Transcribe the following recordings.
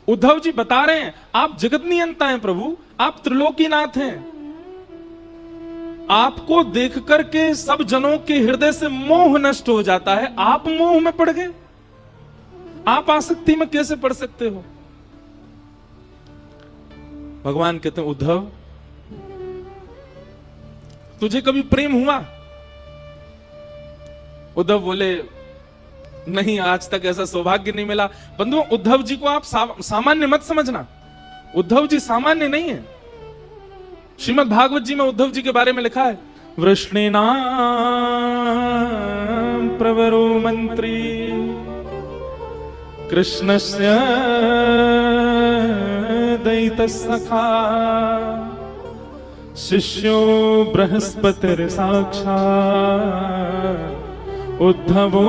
उद्धव जी बता रहे हैं आप जगत नियंता हैं प्रभु, आप त्रिलोकीनाथ हैं। आपको देख करके सब जनों के हृदय से मोह नष्ट हो जाता है, आप मोह में पड़ गए, आप आसक्ति में कैसे पड़ सकते हो? भगवान कहते हैं उद्धव तुझे कभी प्रेम हुआ? उद्धव बोले नहीं, आज तक ऐसा सौभाग्य नहीं मिला। बंधुओं, उद्धव जी को आप सामान्य मत समझना, उद्धव जी सामान्य नहीं है। श्रीमद् भागवत जी में उद्धव जी के बारे में लिखा है, वृष्णिनाम प्रवरो मंत्री कृष्णस्य दैतः सखा शिष्यो बृहस्पतिर साक्षात् उद्धवो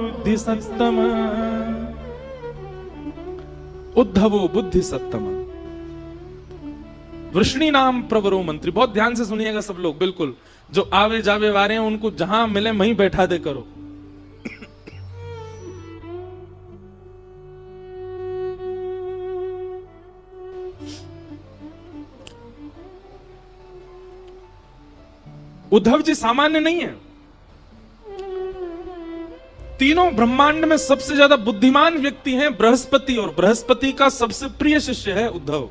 बुद्धि सत्तम। उद्धवो बुद्धि सत्तम, वृष्णि नाम प्रवरो मंत्री। बहुत ध्यान से सुनिएगा सब लोग, बिल्कुल जो आवे जावे वारे हैं उनको जहां मिले वहीं बैठा दे करो। उद्धव जी सामान्य नहीं है, तीनों ब्रह्मांड में सबसे ज्यादा बुद्धिमान व्यक्ति हैं बृहस्पति, और बृहस्पति का सबसे प्रिय शिष्य है उद्धव।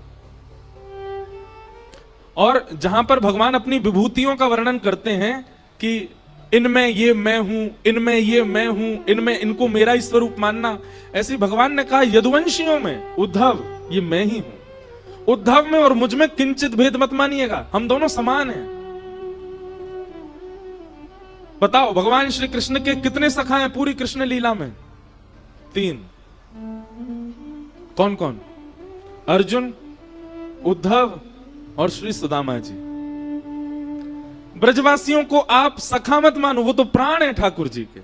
और जहां पर भगवान अपनी विभूतियों का वर्णन करते हैं कि इनमें ये मैं हूं, इनमें ये मैं हूं, इनमें इनको मेरा ही स्वरूप मानना, ऐसे भगवान ने कहा यदुवंशियों में उद्धव ये मैं ही हूं। उद्धव में और मुझ में किंचित भेद मत मानिएगा, हम दोनों समान हैं। बताओ भगवान श्री कृष्ण के कितने सखा हैं पूरी कृष्ण लीला में? 3। कौन कौन? अर्जुन, उद्धव और श्री सुदामा जी। ब्रजवासियों को आप सखा मत मानो, वो तो प्राण है ठाकुर जी के।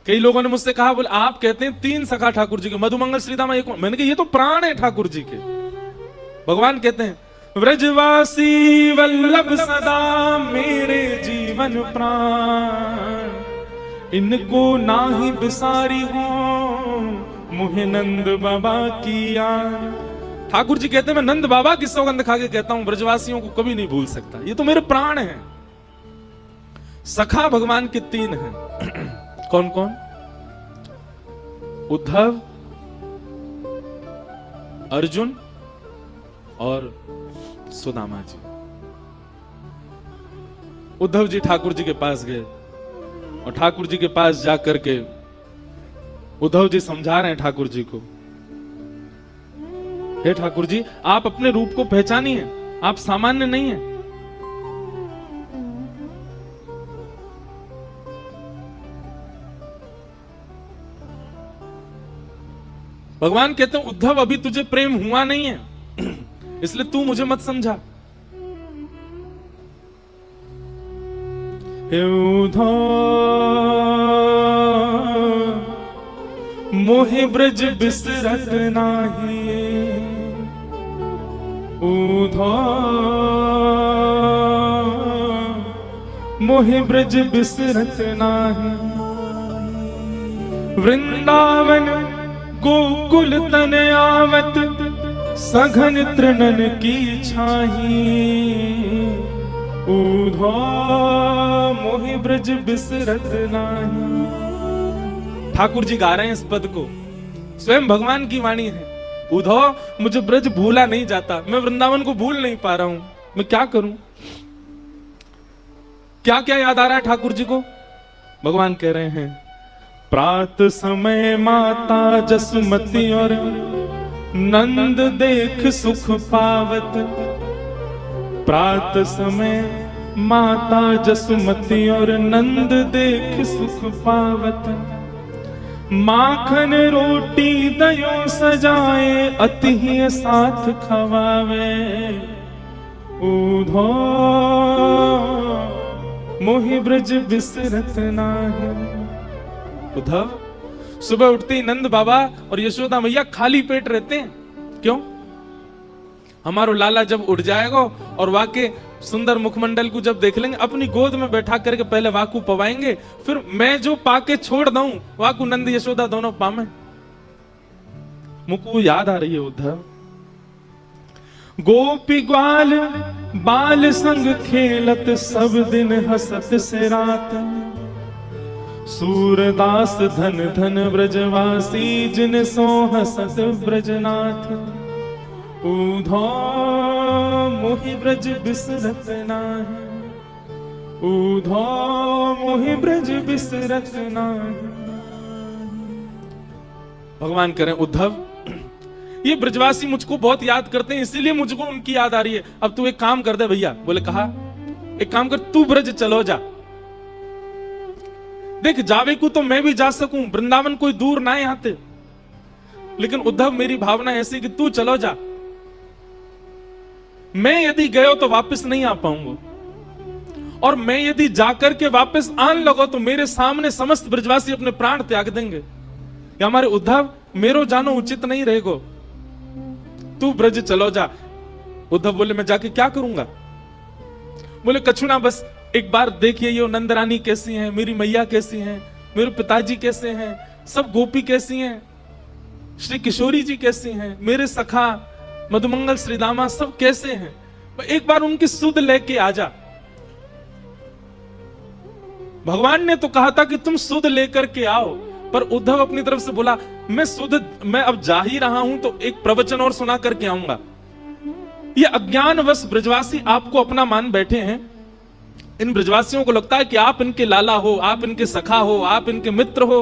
कई लोगों ने मुझसे कहा, बोले आप कहते हैं 3 सखा ठाकुर जी के, मधुमंगल श्रीदामा एक। मैंने कहा ये तो प्राण है ठाकुर जी के। भगवान कहते हैं व्रजवासी वल्लभ सदा मेरे जीवन प्राण, इनको नाही बिसारी हो मुहे नंद बाबा की याद। ठाकुर जी कहते हैं मैं नंद बाबा की सौगंध खा के कहता हूं ब्रजवासियों को कभी नहीं भूल सकता, ये तो मेरे प्राण हैं। सखा भगवान के 3 हैं। कौन कौन? उद्धव, अर्जुन और सुदामा जी। उद्धव जी ठाकुर जी के पास गए और ठाकुर जी के पास जाकर के उद्धव जी समझा रहे हैं ठाकुर जी को, हे ठाकुर जी आप अपने रूप को पहचानिए, आप सामान्य नहीं हैं। भगवान कहते हैं उद्धव अभी तुझे प्रेम हुआ नहीं है, इसलिए तू मुझे मत समझा। हे उद्धव मोहे ब्रज बिसरत नाही, उद्धव मोहे ब्रज बिसरत नाही। वृंदावन गोकुल तन आवत सघन तृणन की छाही, उद्धव मोहि ब्रज बिसरत नाही। ठाकुर जी गा रहे हैं इस पद को, स्वयं भगवान की वाणी है। उद्धव मुझे ब्रज भूला नहीं जाता, मैं वृंदावन को भूल नहीं पा रहा हूं, मैं क्या करूं? क्या क्या याद आ रहा है ठाकुर जी को? भगवान कह रहे हैं प्रात समय माता जसुमती और नंद देख सुख पावत, प्रात समय माता जसुमती और नंद देख सुख पावत, माखन रोटी दयो सजाए अति ही साथ खवावे, उद्धव मोहि ब्रज बिसरत नाही। उद्धव सुबह उठते ही नंद बाबा और यशोदा मैया खाली पेट रहते हैं, क्यों? हमारो लाला जब उठ जाएगा और वाके सुंदर मुखमंडल को जब देख लेंगे, अपनी गोद में बैठा करके पहले वाकू पवाएंगे, फिर मैं जो पाके छोड़ दूं वाकू नंद यशोदा दोनों पामे। मुझको याद आ रही है उद्धव, गोपी ग्वाल बाल संग खेलत सब दिन हसत से रात, सूरदास धन धन ब्रजवासी जिन सो हसत ब्रजनाथ, ऊधो मोहि ब्रज बिसरत नाहि, ऊधो मोहि ब्रज बिसरत नाहि। भगवान करें उद्धव, ये ब्रजवासी मुझको बहुत याद करते हैं, इसीलिए मुझको उनकी याद आ रही है। अब तू एक काम कर दे भैया। बोले कहा, एक काम कर, तू ब्रज चलो जा। देख जावे को तो मैं भी जा सकूं, वृंदावन कोई दूर ना है आते, लेकिन उद्धव मेरी भावना ऐसी कि तू चलो जा। मैं यदि गयो तो वापस नहीं आ पाऊंगा, और मैं यदि जाकर के वापस आने लगो तो मेरे सामने समस्त ब्रजवासी अपने प्राण त्याग देंगे। या हमारे उद्धव मेरो जानो उचित नहीं रहेगो, तू ब्रज चलो जा। उद्धव बोले मैं जाके क्या करूंगा? बोले कछु ना, बस एक बार देखिए ये नंद रानी कैसी हैं, मेरी मैया कैसी हैं, मेरे पिताजी कैसे हैं, सब गोपी कैसी हैं, श्री किशोरी जी कैसी हैं, मेरे सखा मधुमंगल श्रीदामा सब कैसे हैं, एक बार उनकी सुध लेके आ जा। भगवान ने तो कहा था कि तुम सुध लेकर के आओ, पर उद्धव अपनी तरफ से बोला मैं अब जा ही रहा हूं तो एक प्रवचन और सुना करके आऊंगा। ये अज्ञानवश ब्रजवासी आपको अपना मान बैठे हैं। इन ब्रजवासियों को लगता है कि आप इनके लाला हो, आप इनके सखा हो, आप इनके मित्र हो,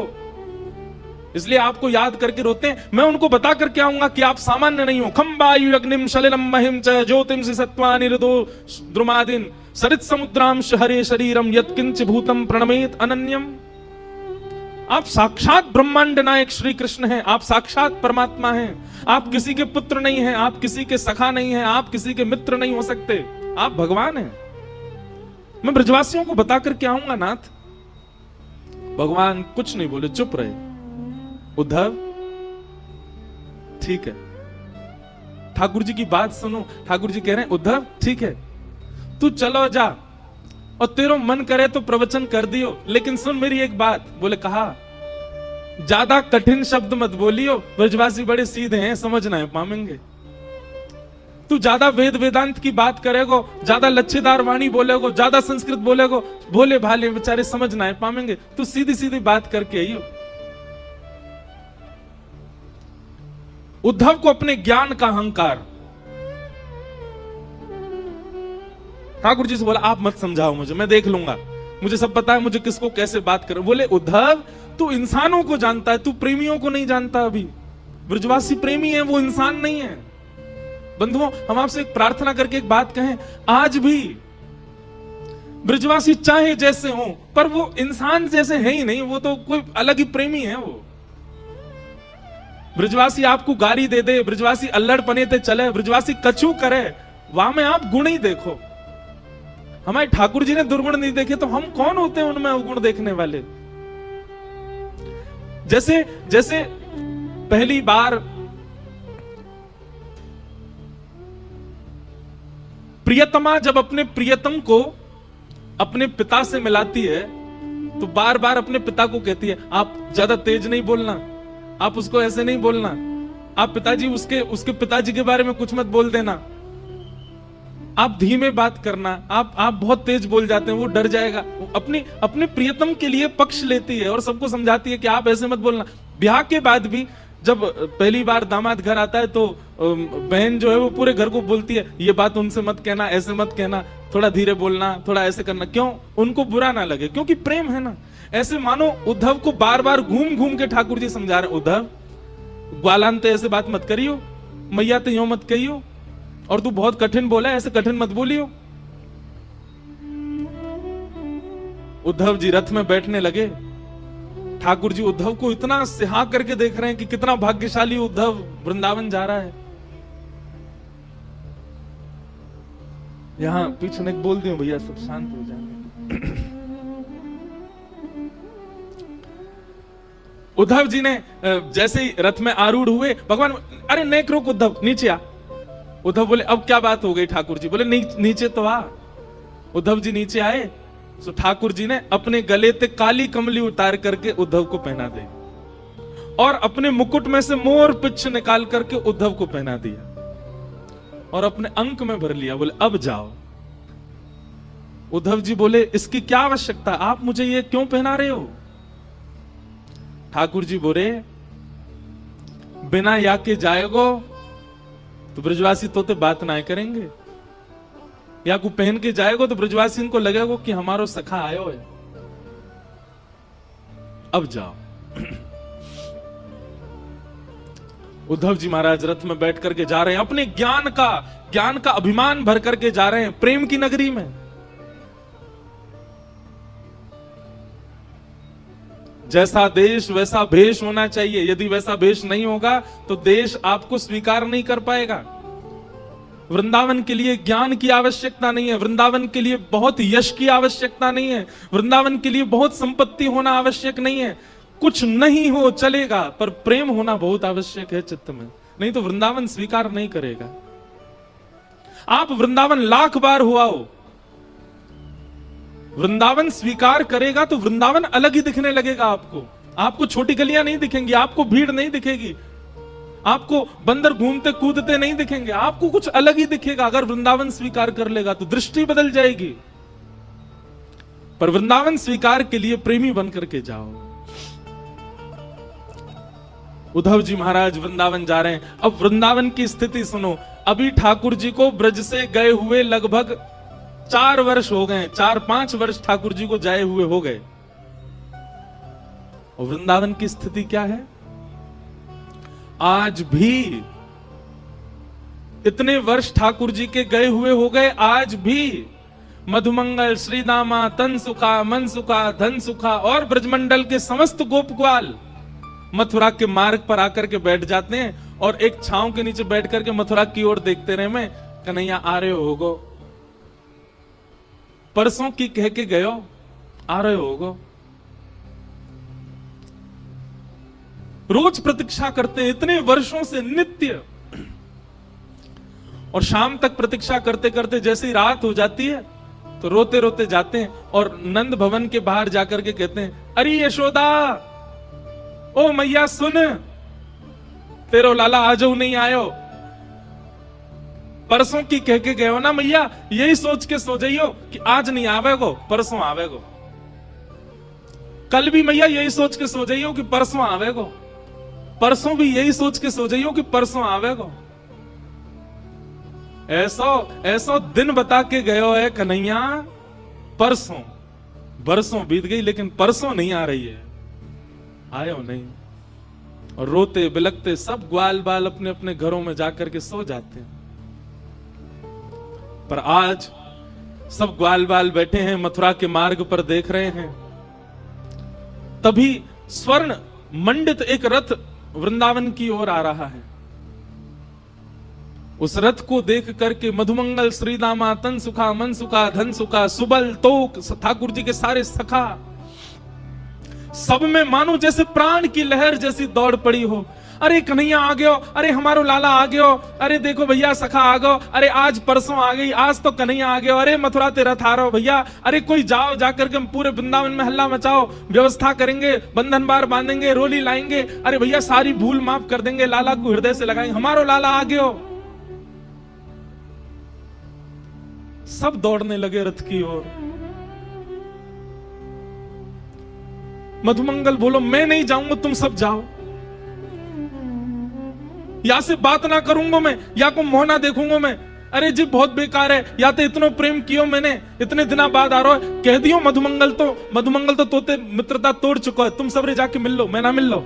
इसलिए आपको याद करके रोते हैं। मैं उनको बता करके आऊंगा कि आप सामान्य नहीं हो। खंबायु अग्निम शलिलम महिम च ज्योतिम सत्वानि हृदो द्रुमादिन सरित समुद्राम हरे शरीरम यत्किंच भूतम प्रणमेत अनन्यम। आप साक्षात ब्रह्मांड नायक श्री कृष्ण हैं, आप साक्षात परमात्मा हैं, आप किसी के पुत्र नहीं हैं, आप किसी के सखा नहीं हैं, आप किसी के मित्र नहीं हो सकते, आप भगवान हैं। मैं ब्रजवासियों को बता करके आऊंगा नाथ। भगवान कुछ नहीं बोले, चुप रहे। उद्धव ठीक है, ठाकुर जी की बात सुनो। ठाकुर जी कह रहे हैं उद्धव ठीक है, तू चलो जा, और तेरो मन करे तो प्रवचन कर दियो, लेकिन सुन मेरी एक बात। बोले कहा, ज्यादा कठिन शब्द मत बोलियो, ब्रजवासी बड़े सीधे हैं, समझना है पामेंगे। तू ज्यादा वेद वेदांत की बात करेगो, ज्यादा लच्छेदार वाणी बोलेगो, ज्यादा संस्कृत बोलेगो, भोले भाले बेचारे समझना है पामेंगे। तू सीधी सीधी बात करके आइयो। उद्धव को अपने ज्ञान का अहंकार। ठाकुर जी से बोला आप मत समझाओ मुझे, मैं देख लूंगा, मुझे सब पता है, मुझे किसको कैसे बात करें। बोले उद्धव तू इंसानों को जानता है, तू प्रेमियों को नहीं जानता। अभी ब्रजवासी प्रेमी है, वो इंसान नहीं है। बंधुओं हम आपसे एक प्रार्थना करके एक बात कहें, आज भी ब्रजवासी चाहे जैसे हो, पर वो इंसान जैसे है ही नहीं, वो तो कोई अलग ही प्रेमी है। वो ब्रजवासी आपको गाली दे दे, ब्रजवासी अल्लड़ पनेते चले, ब्रजवासी कछु करे, वहां में आप गुण ही देखो। हमारे ठाकुर जी ने दुर्गुण नहीं देखे, तो हम कौन होते हैं उनमें अवगुण देखने वाले। जैसे जैसे पहली बार प्रियतमा जब अपने प्रियतम को अपने पिता से मिलाती है, तो बार बार अपने पिता को कहती है आप ज्यादा तेज नहीं बोलना, आप उसको ऐसे नहीं बोलना, आप पिताजी उसके पिताजी के बारे में कुछ मत बोल देना, आप धीमे बात करना, आप बहुत तेज बोल जाते हैं, वो डर जाएगा। अपने प्रियतम के लिए पक्ष लेती है और सबको समझाती है कि आप ऐसे मत बोलना। ब्याह के बाद भी जब पहली बार दामाद घर आता है तो बहन जो है वो पूरे घर को बोलती है ये बात उनसे मत कहना, ऐसे मत कहना, थोड़ा धीरे बोलना, थोड़ा ऐसे करना। क्यों? उनको बुरा ना लगे, क्योंकि प्रेम है ना। ऐसे मानो उद्धव को बार बार घूम घूम के ठाकुर जी समझा रहे, उद्धव ग्वालांत ऐसे बात मत करियो, मैया तो यो मत कहियो, और तू बहुत कठिन बोला, ऐसे कठिन मत बोलियो। उद्धव जी रथ में बैठने लगे। ठाकुर जी उद्धव को इतना सिहा करके देख रहे हैं कि कितना भाग्यशाली उद्धव वृंदावन जा रहा है। यहां पीछे ने बोल दियो भैया सब शांत हो जाए। उद्धव जी ने जैसे ही रथ में आरूढ़ हुए, भगवान अरे नेक रोक उद्धव, नीचे आ। उद्धव बोले अब क्या बात हो गई ठाकुर जी? बोले नीचे तो आ। उद्धव जी नीचे आए तो ठाकुर जी ने अपने गले से काली कमली उतार करके उद्धव को पहना दी और अपने मुकुट में से मोर पिच्छ निकाल करके उद्धव को पहना दिया और अपने अंक में भर लिया। बोले अब जाओ। उद्धव जी बोले इसकी क्या आवश्यकता, आप मुझे ये क्यों पहना रहे हो? ठाकुर जी बोले बिना या के जाएगो तो ब्रजवासी तोते बात ना करेंगे, या को पहन के जाएगो तो ब्रजवासी इनको लगेगा कि हमारो सखा आयो है। अब जाओ। उद्धव जी महाराज रथ में बैठ करके जा रहे हैं, अपने ज्ञान का अभिमान भर करके जा रहे हैं प्रेम की नगरी में। जैसा देश वैसा भेष होना चाहिए, यदि वैसा भेष नहीं होगा तो देश आपको स्वीकार नहीं कर पाएगा। वृंदावन के लिए ज्ञान की आवश्यकता नहीं है, वृंदावन के लिए बहुत यश की आवश्यकता नहीं है, वृंदावन के लिए बहुत संपत्ति होना आवश्यक नहीं है। कुछ नहीं हो चलेगा, पर प्रेम होना बहुत आवश्यक है चित्त में, नहीं तो वृंदावन स्वीकार नहीं करेगा। आप वृंदावन लाख बार हुआ हो, वृंदावन स्वीकार करेगा तो वृंदावन अलग ही दिखने लगेगा आपको। आपको छोटी गलियां नहीं दिखेंगी, आपको भीड़ नहीं दिखेगी, आपको बंदर घूमते कूदते नहीं दिखेंगे, आपको कुछ अलग ही दिखेगा। अगर वृंदावन स्वीकार कर लेगा तो दृष्टि बदल जाएगी। पर वृंदावन स्वीकार के लिए प्रेमी बन करके जाओ। उद्धव जी महाराज वृंदावन जा रहे हैं। अब वृंदावन की स्थिति सुनो। अभी ठाकुर जी को ब्रज से गए हुए लगभग 4 वर्ष हो गए, 4-5 वर्ष ठाकुर जी को जाए हुए हो गए। और वृंदावन की स्थिति क्या है? आज भी इतने वर्ष ठाकुर जी के गए हुए हो गए, आज भी मधुमंगल, श्रीदामा, तन सुखा, मन सुखा, धन सुखा और ब्रजमंडल के समस्त गोप ग्वाल मथुरा के मार्ग पर आकर के बैठ जाते हैं और एक छांव के नीचे बैठ करके मथुरा की ओर देखते रहे। मैं कन्हैया आ रहे होगो, परसों की कह के गयो, आ रहे होगो। रोज प्रतीक्षा करते इतने वर्षों से नित्य, और शाम तक प्रतीक्षा करते करते जैसे ही रात हो जाती है तो रोते रोते जाते हैं और नंद भवन के बाहर जाकर के कहते हैं, अरे यशोदा, ओ मैया सुन, तेरो लाला आजो नहीं आयो। परसों की कह के गए हो ना मैया, यही सोच के सो जाइयो कि आज नहीं आवेगो, परसों आवेगो। कल भी मैया यही सोच के सो जाइयो कि परसों आवेगो, परसों भी यही सोच के सो जाइयो कि परसों आवेगो। ऐसो दिन बता के गयो है कन्हैया, परसों बरसों बीत गई लेकिन परसों नहीं आ रही है, आयो नहीं। और रोते बिलकते सब ग्वाल बाल अपने अपने घरों में जाकर के सो जाते हैं। पर आज सब ग्वाल बाल बैठे हैं मथुरा के मार्ग पर देख रहे हैं। तभी स्वर्ण मंडित एक रथ वृंदावन की ओर आ रहा है। उस रथ को देख करके मधुमंगल, श्रीदामा, तन सुखा, मन सुखा, धन सुखा, सुबल, तोक, ठाकुर जी के सारे सखा, सब में मानो जैसे प्राण की लहर जैसी दौड़ पड़ी हो। अरे कन्हैया आ गयो, अरे हमारो लाला आ गयो, अरे देखो भैया सखा आ गयो, अरे आज परसों आ गई, आज तो कन्हैया आ गयो, अरे मथुरा ते रथ आ रहो भैया, अरे कोई जाओ, जाकर के हम पूरे वृंदावन में हल्ला मचाओ, व्यवस्था करेंगे, बंधन बार बांधेंगे, रोली लाएंगे, अरे भैया सारी भूल माफ कर देंगे, लाला को हृदय से लगाएंगे, हमारो लाला आ गयो। सब दौड़ने लगे रथ की ओर। मधुमंगल बोलो, मैं नहीं जाऊंगा, तुम सब जाओ, या से बात ना करूंगा मैं, या को मोहना देखूंगा मैं। अरे जी बहुत बेकार है, या तो इतना प्रेम कियो मैंने, इतने दिना बाद आ रहा है, कह दियो मधुमंगल तो तोते मित्रता तोड़ चुका है, तुम सबरे जाके मिल लो, मैं ना मिल लो।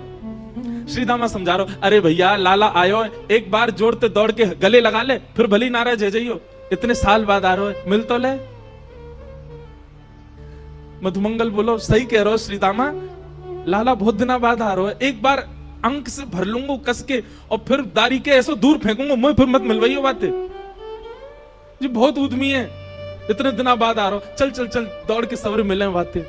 श्रीदामा समझा रहा, अरे भैया लाला आयो है, एक बार जोड़ते दौड़ के गले लगा ले, फिर भली नाराज है जाइयो, इतने साल बाद आ रहा है, मिल तो ले। मधुमंगल बोलो, सही कह रहे हो श्रीदामा, लाला बहुत दिना बाद आ रहा है, एक बार अंक से भर लूंगा कस के और फिर दारी के ऐसे दूर फेंकूंगा, मुझे फिर मत मिलवाइयो बातें जी, बहुत उद्यमी है, इतने दिना बाद आ रहा हो, चल चल चल दौड़ के सवेरे मिले बातें।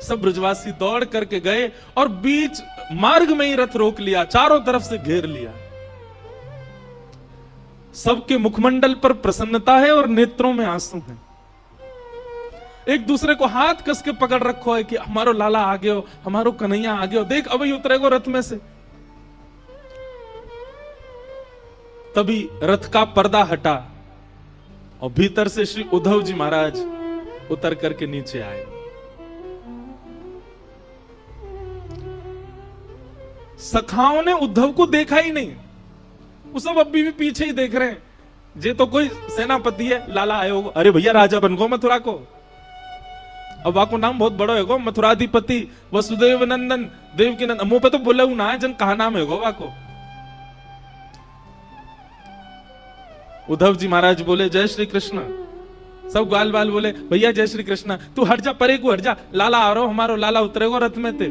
सब ब्रजवासी दौड़ करके गए और बीच मार्ग में ही रथ रोक लिया, चारों तरफ से घेर लिया। सबके मुखमंडल पर प्रसन्नता है और नेत्रों में आंसू है। एक दूसरे को हाथ कस के पकड़ रखो है कि हमारो लाला आ गयो, हमारो कन्हैया आ गयो, देख अभी उतरेगो रथ में से। तभी रथ का पर्दा हटा और भीतर से श्री उद्धव जी महाराज उतर करके नीचे आए। सखाओं ने उद्धव को देखा ही नहीं, वो सब अभी भी पीछे ही देख रहे हैं। जे तो कोई सेनापति है, लाला आए होगा, अरे भैया राजा बन गो मथुरा को। अब वाको नाम बहुत बड़ो है, मथुराधिपति वसुदेव नंदन देवकी नंदन, मुंह पे तो बोले ना है जन कहा नाम है गो वाको। उद्धव जी महाराज बोले जय श्री कृष्ण। सब ग्वाल बाल बोले भैया जय श्री कृष्ण, तू हट जा, परे को हट जा, लाला आ रहा हो, हमारो लाला उतरेगो रथ में थे।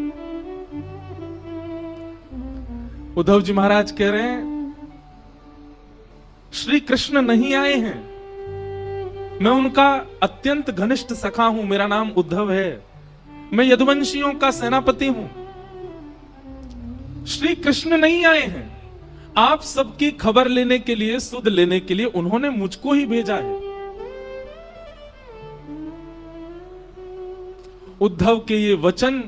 उद्धव जी महाराज कह रहे हैं श्री कृष्ण नहीं आए हैं, मैं उनका अत्यंत घनिष्ठ सखा हूं, मेरा नाम उद्धव है, मैं यदुवंशियों का सेनापति हूं। श्री कृष्ण नहीं आए हैं, आप सबकी खबर लेने के लिए, सुध लेने के लिए उन्होंने मुझको ही भेजा है। उद्धव के ये वचन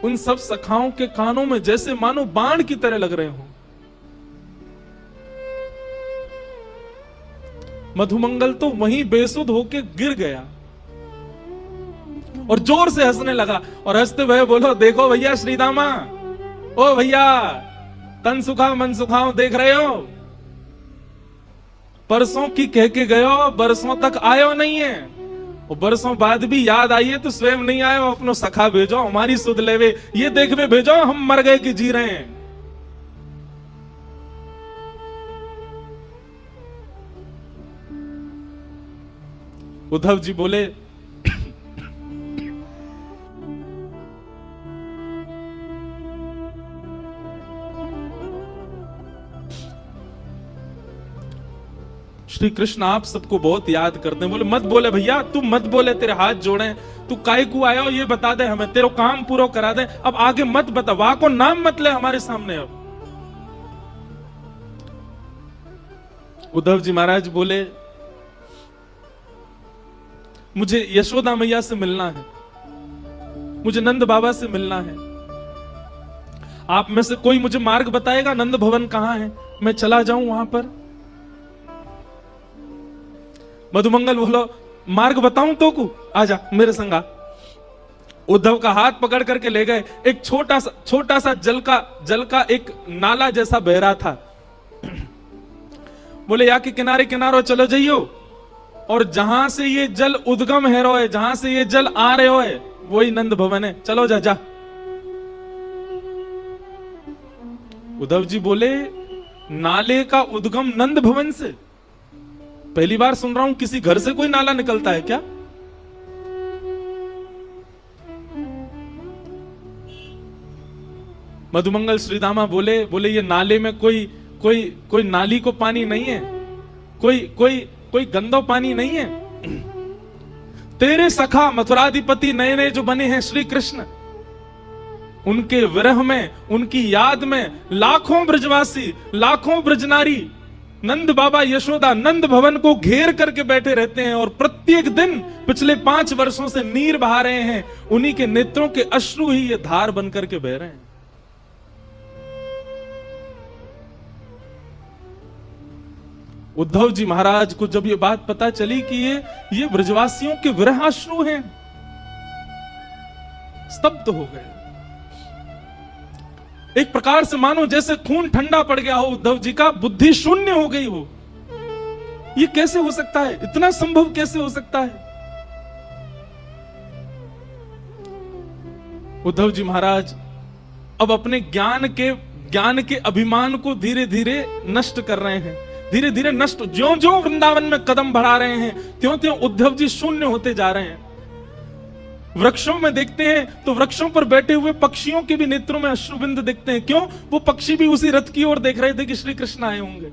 उन सब सखाओं के कानों में जैसे मानो बाण की तरह लग रहे हो। मधुमंगल तो वहीं बेसुध होके गिर गया और जोर से हंसने लगा और हंसते हुए बोलो देखो भैया श्रीदामा, ओ भैया तन सुखाओ मन सुखाओ, देख रहे हो परसों की कह के गयो, बरसों तक आयो नहीं है, और बरसों बाद भी याद आई है तो स्वयं नहीं आए, अपनो सखा भेजो, हमारी सुध लेवे, ये देखवे भेजो हम मर गए कि जी रहे हैं। उद्धव जी बोले श्री कृष्ण आप सबको बहुत याद करते हैं। बोले मत बोले भैया, तू मत बोले, तेरे हाथ जोड़े, तू काय को आया हो ये बता दे हमें, तेरे काम पूरा करा दे, अब आगे मत बता, वहां को नाम मत ले हमारे सामने। अब उद्धव जी महाराज बोले मुझे यशोदा मैया से मिलना है, मुझे नंद बाबा से मिलना है, आप में से कोई मुझे मार्ग बताएगा, नंद भवन कहां है, मैं चला जाऊं वहां पर। मधुमंगल बोलो मार्ग बताऊं तो को, आजा मेरे संगा। उद्धव का हाथ पकड़ करके ले गए, एक छोटा सा जल का एक नाला जैसा बह रहा था। बोले या के किनारे किनारो चलो जाइयो, और जहां से ये जल उद्गम है रो है, जहां से ये जल आ रहे हो है, वही नंद भवन है, चलो जा जा। उद्धव जी बोले नाले का उद्गम नंद भवन से? पहली बार सुन रहा हूं, किसी घर से कोई नाला निकलता है क्या? मधुमंगल श्रीदामा बोले ये नाले में कोई नाली को पानी नहीं है, कोई गंदा पानी नहीं है। तेरे सखा मथुराधिपति नए नए जो बने हैं श्री कृष्ण, उनके विरह में, उनकी याद में लाखों ब्रजवासी, लाखों ब्रजनारी नंद बाबा यशोदा नंद भवन को घेर करके बैठे रहते हैं, और प्रत्येक दिन पिछले 5 वर्षों से नीर बहा रहे हैं, उन्हीं के नेत्रों के अश्रु ही ये धार बनकर के बह रहे हैं। उद्धव जी महाराज को जब ये बात पता चली कि ये ब्रजवासियों के विरहाश्रु हैं, स्तब्ध हो गए। एक प्रकार से मानो जैसे खून ठंडा पड़ गया हो उद्धव जी का, बुद्धि शून्य हो गई हो। ये कैसे हो सकता है, इतना संभव कैसे हो सकता है? उद्धव जी महाराज अब अपने ज्ञान के अभिमान को धीरे धीरे नष्ट कर रहे हैं, धीरे धीरे नष्ट, ज्यों ज्यों वृंदावन में कदम बढ़ा रहे हैं, त्यों त्यों उद्धव जी शून्य होते जा रहे हैं। वृक्षों में देखते हैं तो वृक्षों पर बैठे हुए पक्षियों के भी नेत्रों में अश्रुबिंद दिखते हैं। क्यों? वो पक्षी भी उसी रथ की ओर देख रहे थे कि श्री कृष्ण आए होंगे।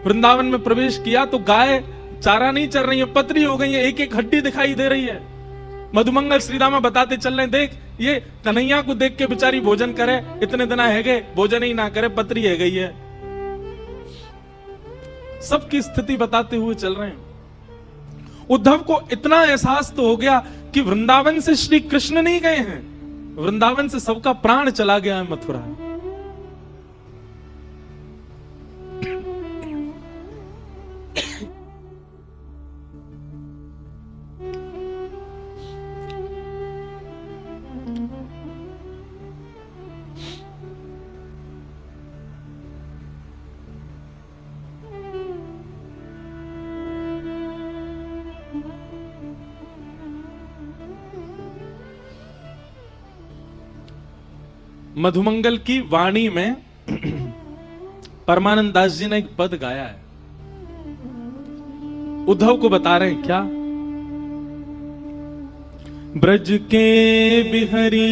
वृंदावन में प्रवेश किया तो गाय चारा नहीं चल रही है, पतरी हो गई है, एक एक हड्डी दिखाई दे रही है। मधुमंगल श्रीदामा बताते चल रहे, देख ये कन्हैया को देख के बेचारी भोजन करे, इतने दिन है गए भोजन ही ना करे, पतरी है गई है। सबकी स्थिति बताते हुए चल रहे हैं। उद्धव को इतना एहसास तो हो गया कि वृंदावन से श्री कृष्ण नहीं गए हैं, वृंदावन से सबका प्राण चला गया है मथुरा। मधुमंगल की वाणी में परमानंद दास जी ने एक पद गाया है, उद्धव को बता रहे हैं क्या। ब्रज के बिहरी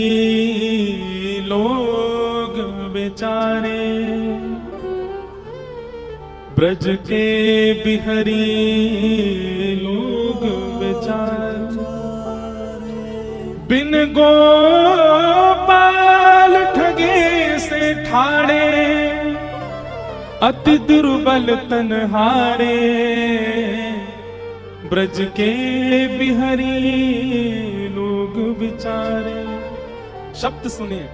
लोग बेचारे, ब्रज के बिहरी लोग बेचारे, बिन गोपाल ठगे से ठाड़े, अति दुर्बल तनहारे, ब्रज के बिहरी लोग बिचारे। शब्द सुनिए,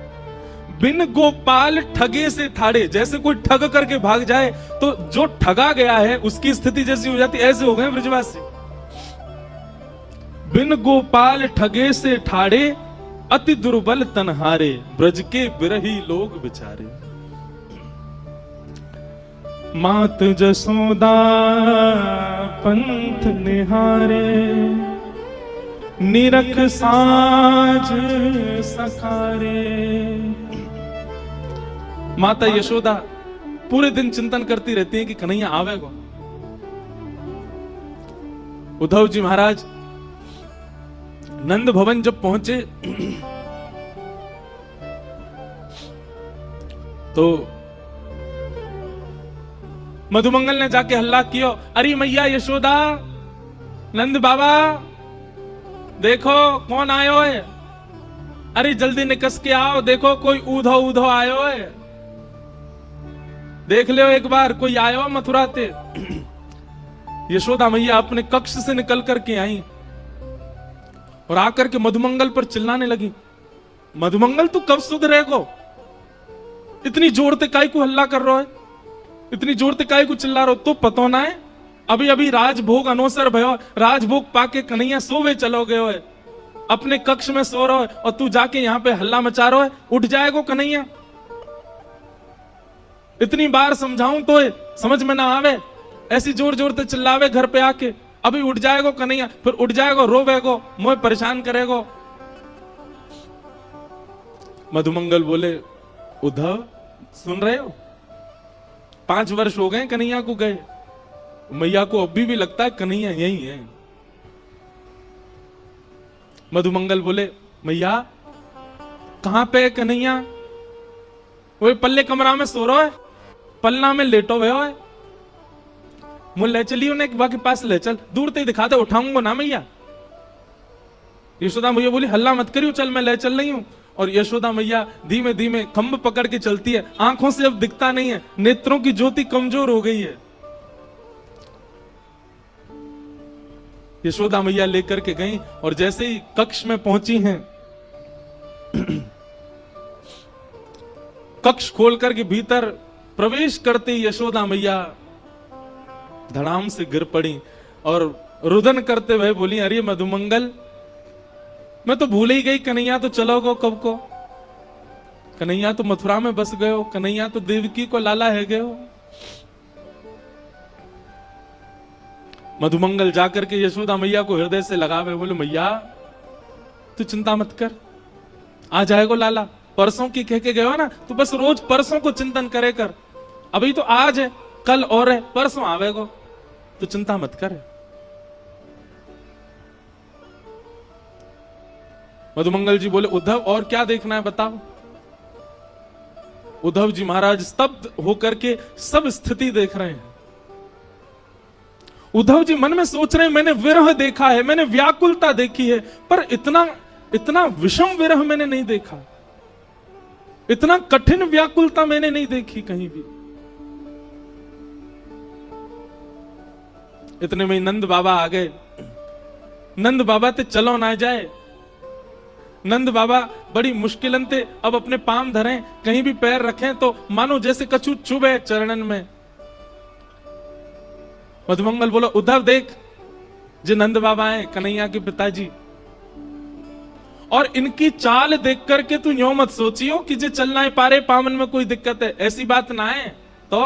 बिन गोपाल ठगे से ठाड़े, जैसे कोई ठग करके भाग जाए तो जो ठगा गया है उसकी स्थिति जैसी हो जाती, ऐसे हो गए ब्रजवासी। बिन गोपाल ठगे से ठाड़े, अति दुर्बल तनहारे, ब्रज के बिरही लोग बिचारे। मात जसोदा पंथ निहारे, निरख साज सखारे। माता यशोदा पूरे दिन चिंतन करती रहती है कि कन्हैया आवेगा। उद्धव जी महाराज नंद भवन जब पहुंचे तो मधुमंगल ने जाके हल्ला किया, अरे मैया यशोदा, नंद बाबा देखो कौन आयो है, अरे जल्दी निकस के आओ, देखो कोई ऊधो ऊधो आयो है, देख लो एक बार कोई आयो मथुरा ते। यशोदा मैया अपने कक्ष से निकल करके आई और आकर के मधुमंगल पर चिल्लाने लगी, मधुमंगल तू कब सुधरेगो, इतनी जोर ते काय को हल्ला कर रहा है, इतनी जोर ते काय को चिल्ला रहा हो, तो पतो ना है अभी अभी राजभोग अनोसर भयो, राजभोग पाके कन्हैया सोवे चलो गयो है, अपने कक्ष में सो रहा है और तू जाके यहाँ पे हल्ला मचा रहा है, उठ जाएगो कन्हैया। इतनी बार समझाऊं तो समझ में ना आवे, ऐसी जोर जोर ते चिल्लावे घर पे आके, अभी उठ जाएगो कन्हैया, फिर उठ जाएगो, रोवेगो, मोए परेशान करेगो। मधुमंगल बोले, उद्धव सुन रहे हो, 5 वर्ष हो गए कन्हैया को गए, मैया को अभी भी लगता है कन्हैया यही है। मधुमंगल बोले, मैया कहां पे है कन्हैया, वो पल्ले कमरा में सो रहा है, पलना में लेटो हुए है, मुझे ले चलिए उन्हें के पास ले चल, दूर तक दिखाते, उठाऊंगा ना मैया। यशोदा मैया बोली, हल्ला मत करियो, चल मैं ले चल रही हूं। और यशोदा मैया धीमे धीमे खंभ पकड़ के चलती है, आंखों से अब दिखता नहीं है, नेत्रों की ज्योति कमजोर हो गई है। यशोदा मैया लेकर के गई और जैसे ही कक्ष में पहुंची हैं, कक्ष खोल करके भीतर प्रवेश करते ही यशोदा मैया धड़ाम से गिर पड़ी और रुदन करते हुए बोली, अरे मधुमंगल, मैं तो भूल ही गई, कन्हैया तो चलोगो कब को, कन्हैया तो मथुरा में बस गए हो, कन्हैया तो देवकी को लाला है गए हो। मधुमंगल जाकर के यशोदा मैया को हृदय से लगावे, बोले, मैया तू चिंता मत कर, आ जाएगो लाला, परसों की कह के गए हो ना, तो बस रोज परसों को चिंतन करे कर, अभी तो आज है, कल और है, परसों आवेगो, तो चिंता मत कर। मधुमंगल जी बोले, उद्धव और क्या देखना है बताओ। उद्धव जी महाराज स्तब्ध होकर के सब स्थिति देख रहे हैं। उद्धव जी मन में सोच रहे हैं, मैंने विरह देखा है, मैंने व्याकुलता देखी है, पर इतना विषम विरह मैंने नहीं देखा, इतना कठिन व्याकुलता मैंने नहीं देखी कहीं भी। इतने में नंद बाबा आ गए। नंद बाबा ते चलो ना जाए। नंद बाबा बड़ी मुश्किलन ते अब अपने पांव धरें, कहीं भी पैर रखें तो मानो जैसे कछु चुभे चरणन में। मधुमंगल बोला, उद्धव देख, जो नंद बाबा है कन्हैया के पिताजी, और इनकी चाल देख करके तू यूं मत सोचियो कि जे चलना है पारे पावन में कोई दिक्कत है, ऐसी बात ना है। तो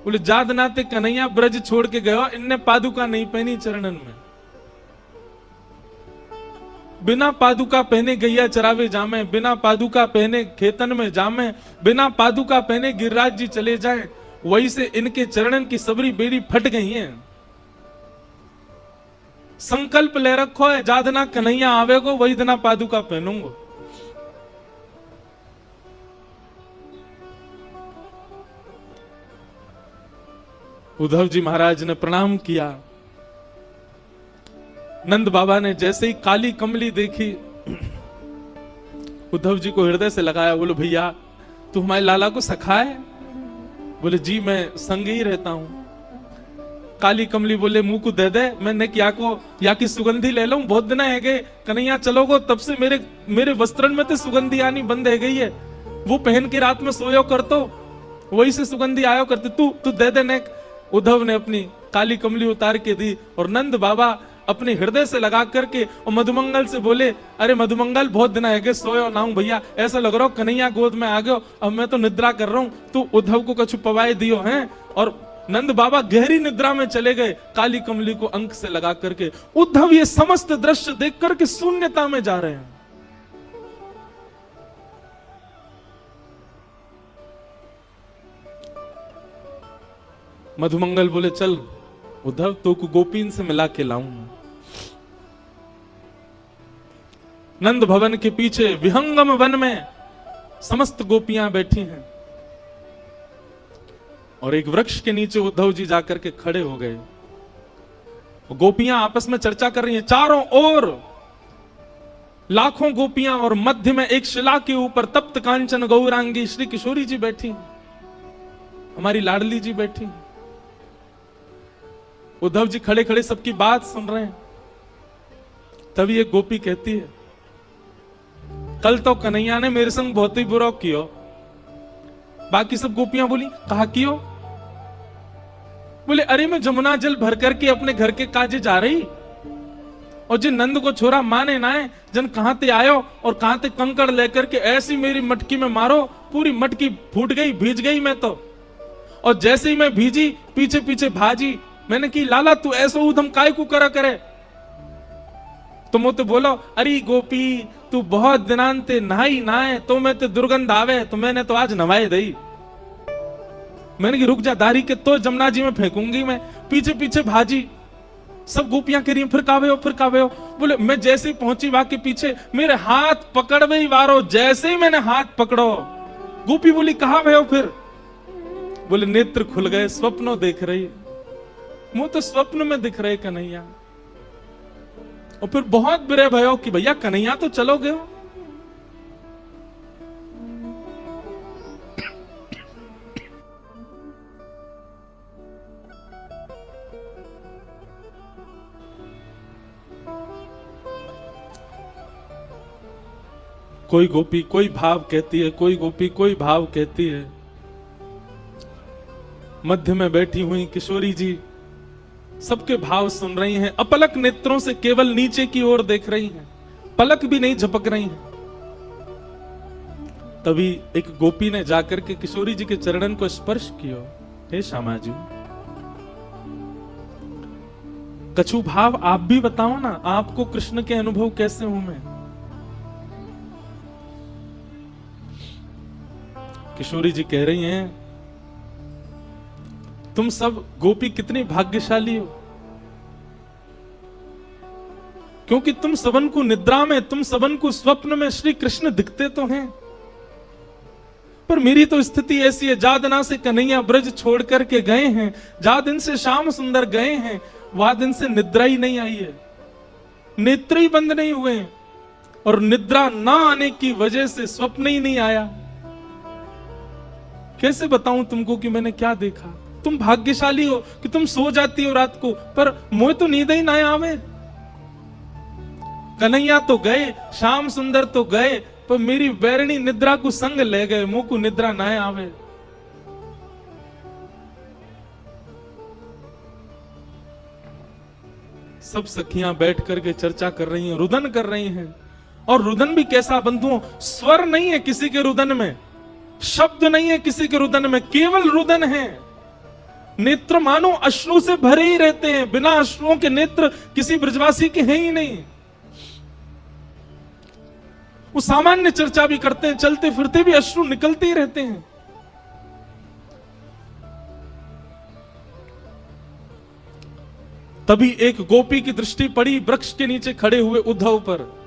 बोले, जाद नाते कन्हैया ब्रज छोड़ के गयो, इनने पादुका नहीं पहनी चरणन में। बिना पादुका पहने गैया चरावे जामे, बिना पादुका पहने खेतन में जामे, बिना पादुका पहने गिरिराज जी चले जाएं, वही से इनके चरणन की सबरी बेड़ी फट गई है। संकल्प ले रखो है, जादना कन्हैया आवेगो वही दिना पादुका पहनूंगो। उद्धव जी महाराज ने प्रणाम किया। नंद बाबा ने जैसे ही काली कमली देखी, उद्धव जी को हृदय से लगाया। बोलो, भैया तू हमारे लाला को सखा है? बोले, जी मैं संग ही रहता हूं। काली कमली बोले, मुंह को दे दे, मैंने क्या को या की सुगंधी ले लूं, बहुत दिन है गए कन्हैया चलोगो तब से मेरे वस्त्रन में तो सुगंधी आनी बंद है गई है। वो पहन के रात में सोयो कर तो वही से सुगंधी आयो करते, तू दे दे नेक। उद्धव ने अपनी काली कमली उतार के दी और नंद बाबा अपने हृदय से लगा करके और मधुमंगल से बोले, अरे मधुमंगल बहुत दिन है गए सोयो ना हूं भैया, ऐसा लग रहा हो कन्हैया गोद में आ गयो, अब मैं तो निद्रा कर रहा हूं, तू उद्धव को कछु पवाए दियो है। और नंद बाबा गहरी निद्रा में चले गए, काली कमली को अंक से लगा करके। उद्धव ये समस्त दृश्य देख करके शून्यता में जा रहे हैं। मधुमंगल बोले, चल उद्धव तो को गोपीन से मिला के लाऊंगा। नंद भवन के पीछे विहंगम वन में समस्त गोपियां बैठी हैं और एक वृक्ष के नीचे उद्धव जी जाकर के खड़े हो गए। गोपियां आपस में चर्चा कर रही हैं। चारों ओर लाखों गोपियां और मध्य में एक शिला के ऊपर तप्त कांचन गौरांगी श्री किशोरी जी बैठी हैं, हमारी लाडली जी बैठी हैं। उद्धव जी खड़े खड़े सबकी बात सुन रहे हैं। तभी एक गोपी कहती है, कल तो कन्हैया ने मेरे संग बहुत ही बुरा किया। बाकी सब गोपियां बोली, कहा कियो? बोले, अरे मैं जमुना जल भर करके अपने घर के काजे जा रही और जिन नंद को छोरा माने ना है, जन कहां ते आयो और कहां ते कंकड़ लेकर के ऐसी मेरी मटकी में मारो, पूरी मटकी फूट गई, भीज गई मैं तो। और जैसे ही मैं भीजी पीछे पीछे भाजी, मैंने की लाला तू ऐसा उधम काय को करा करे? तो मुझे बोलो, अरे गोपी तू बहुत दिनांते नहाई नाए तो मैं ते दुर्गंध आवे, तो मैंने तो आज नवाए दई। मैंने की रुक जा, दारी के तो जमुना जी में फेंकूंगी मैं। पीछे पीछे भाजी, सब गोपियां कह रही फिर कावे हो। बोले, मैं जैसे ही पहुंची वहां के पीछे मेरे हाथ पकड़ गई वारो। जैसे ही मैंने हाथ पकड़ो, गोपी बोली, कहां भयो फिर? बोले, नेत्र खुल गए, स्वप्नों देख रही, मुंह तो स्वप्न में दिख रहे कन्हैया। और फिर बहुत बुरे भयो कि भैया कन्हैया तो चलो गए। कोई गोपी कोई भाव कहती है, कोई गोपी कोई भाव कहती है। मध्य में बैठी हुई किशोरी जी सबके भाव सुन रही हैं, अपलक नेत्रों से केवल नीचे की ओर देख रही हैं, पलक भी नहीं झपक रही हैं। तभी एक गोपी ने जाकर के किशोरी जी के चरणन को स्पर्श किया। हे श्यामा जी, कछु भाव आप भी बताओ ना, आपको कृष्ण के अनुभव कैसे हूं मैं? किशोरी जी कह रही हैं, तुम सब गोपी कितनी भाग्यशाली हो, क्योंकि तुम सबन को निद्रा में, तुम सबन को स्वप्न में श्री कृष्ण दिखते तो हैं। पर मेरी तो स्थिति ऐसी है, जा दिन से कन्हैया ब्रज छोड़ करके गए हैं, जा दिन से श्याम सुंदर गए हैं, वह दिन से निद्रा ही नहीं आई है, नेत्र ही बंद नहीं हुए हैं, और निद्रा ना आने की वजह से स्वप्न ही नहीं आया। कैसे बताऊं तुमको कि मैंने क्या देखा? तुम भाग्यशाली हो कि तुम सो जाती हो रात को, पर मोए तो नींद ही ना आवे। कन्हैया तो गए, श्याम सुंदर तो गए, पर मेरी बैरणी निद्रा को संग ले गए, मुंह को निद्रा ना आवे। सब सखियां बैठ करके चर्चा कर रही हैं, रुदन कर रही हैं। और रुदन भी कैसा बंधुओं, स्वर नहीं है किसी के रुदन में, शब्द नहीं है किसी के रुदन में, केवल रुदन है। नेत्र मानो अश्रु से भरे ही रहते हैं, बिना अश्रुओं के नेत्र किसी ब्रजवासी के हैं ही नहीं। वो सामान्य चर्चा भी करते हैं, चलते फिरते भी अश्रु निकलते ही रहते हैं। तभी एक गोपी की दृष्टि पड़ी वृक्ष के नीचे खड़े हुए उद्धव पर,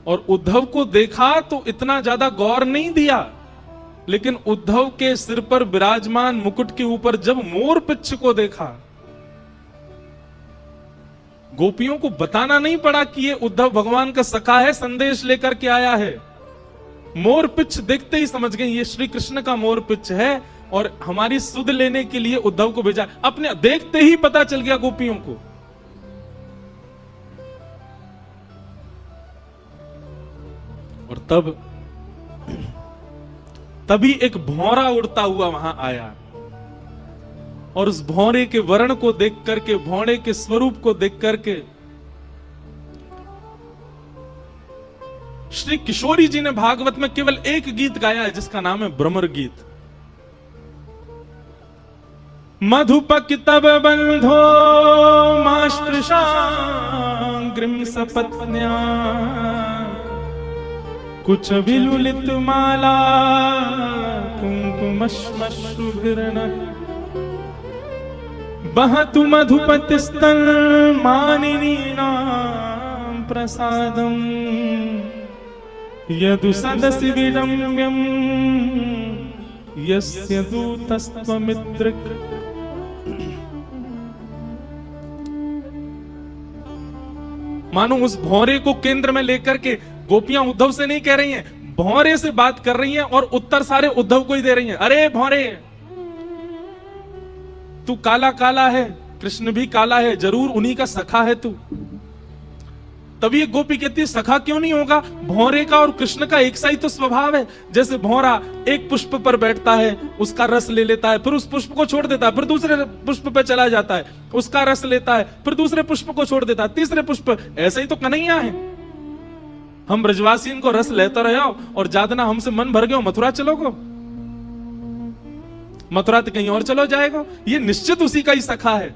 और उद्धव को देखा तो इतना ज्यादा गौर नहीं दिया, लेकिन उद्धव के सिर पर विराजमान मुकुट के ऊपर जब मोर पिच्छ को देखा, गोपियों को बताना नहीं पड़ा कि ये उद्धव भगवान का सखा है, संदेश लेकर के आया है। मोर पिच्छ देखते ही समझ गए ये श्री कृष्ण का मोर पिच्छ है, और हमारी सुध लेने के लिए उद्धव को भेजा। अपने देखते ही पता चल गया गोपियों को। और तभी एक भौरा उड़ता हुआ वहां आया, और उस भौरे के वर्ण को देख करके, भौरे के स्वरूप को देख करके श्री किशोरी जी ने भागवत में केवल एक गीत गाया है, जिसका नाम है भ्रमर गीत। मधुपकितव बंधो मास्पृशाग्रिम सपत्न्या, कुछ विलुलित माला कुंकुमश्मश्रुभिर्नः, बहतु मधुपतिस्तन मानिनीनां प्रसादं, यदु सदसि विडम्ब्यं यस्य दूतस्त्वमिदृक्। मानो उस भौरे को केंद्र में लेकर के गोपियां उद्धव से नहीं कह रही हैं, भौरे से बात कर रही हैं, और उत्तर सारे उद्धव को ही दे रही हैं। अरे भौरे, तू काला काला है, कृष्ण भी काला है, जरूर उन्हीं का सखा है तू। तभी एक गोपी कहती है सखा क्यों नहीं होगा, भौरे का और कृष्ण का एक सा ही तो स्वभाव है। जैसे भौरा एक पुष्प पर बैठता है, उसका रस ले लेता है, फिर उस पुष्प को छोड़ देता है, फिर दूसरे पुष्प पर चला जाता है, उसका रस लेता है, फिर दूसरे पुष्प को छोड़ देता है, तीसरे पुष्प। ऐसे ही तो कन्हैया है। हम ब्रजवासी इनको रस लेते रहे हो, और जादना हमसे मन भर गए, मथुरा चलोगो, मथुरा तो कहीं और चलो जाएगा। ये निश्चित उसी का ही सखा है।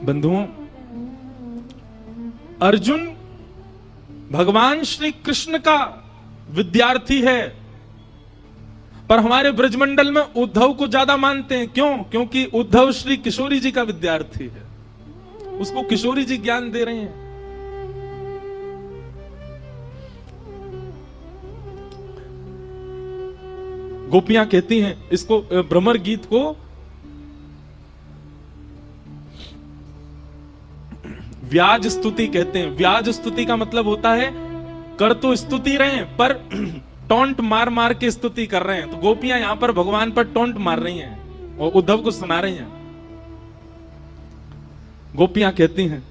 बंधुओं, अर्जुन भगवान श्री कृष्ण का विद्यार्थी है, पर हमारे ब्रजमंडल में उद्धव को ज्यादा मानते हैं। क्यों? क्योंकि उद्धव श्री किशोरी जी का विद्यार्थी है, उसको किशोरी जी ज्ञान दे रहे हैं। गोपियां कहती हैं इसको, भ्रमर गीत को व्याज स्तुति कहते हैं। व्याज स्तुति का मतलब होता है कर तो स्तुति रहे हैं, पर टोंट मार मार के स्तुति कर रहे हैं। तो गोपियां यहां पर भगवान पर टोंट मार रही हैं और उद्धव को सुना रही हैं। गोपियां कहती हैं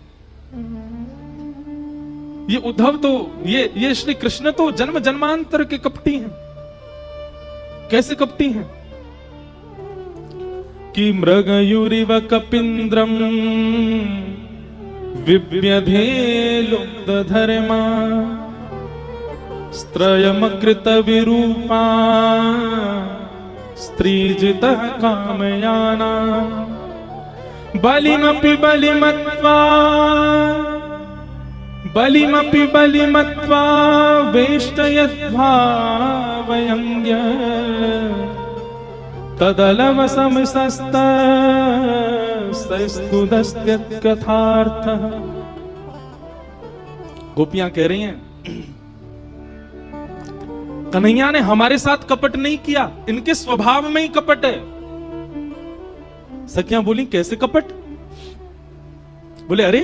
ये उद्धव तो, ये श्री कृष्ण तो जन्म जन्मांतर के कपटी हैं। कैसे कपटी हैं? कि मृगयुरिव कपिंद्रम विव्यधे लुब्धधर्मा स्त्रयमकृत विरूपा स्त्रीजितः कामयाना बलिमपि बलिमत्वा वेष्टयद्भावयङ्ग्य तदलवसमसस्तस्तुदस्त्यकथार्थः। गोपियां कह रही हैं कन्हैया ने हमारे साथ कपट नहीं किया, इनके स्वभाव में ही कपट है। सखियां बोली कैसे कपट? बोले अरे,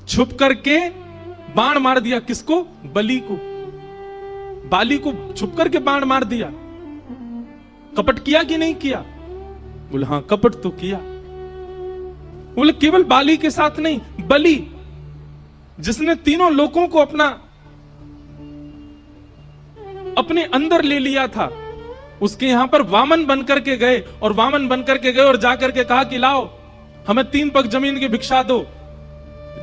छुप करके बाण मार दिया। किसको? बलि को। बाली को छुप करके बाण मार दिया। कपट किया कि नहीं किया? बोले हां, कपट तो किया। बोले केवल बाली के साथ नहीं, बलि जिसने तीनों लोगों को अपने अंदर ले लिया था, उसके यहां पर वामन बनकर के गए, और वामन बनकर के गए और जाकर के कहा कि लाओ हमें 3 पग जमीन की भिक्षा दो।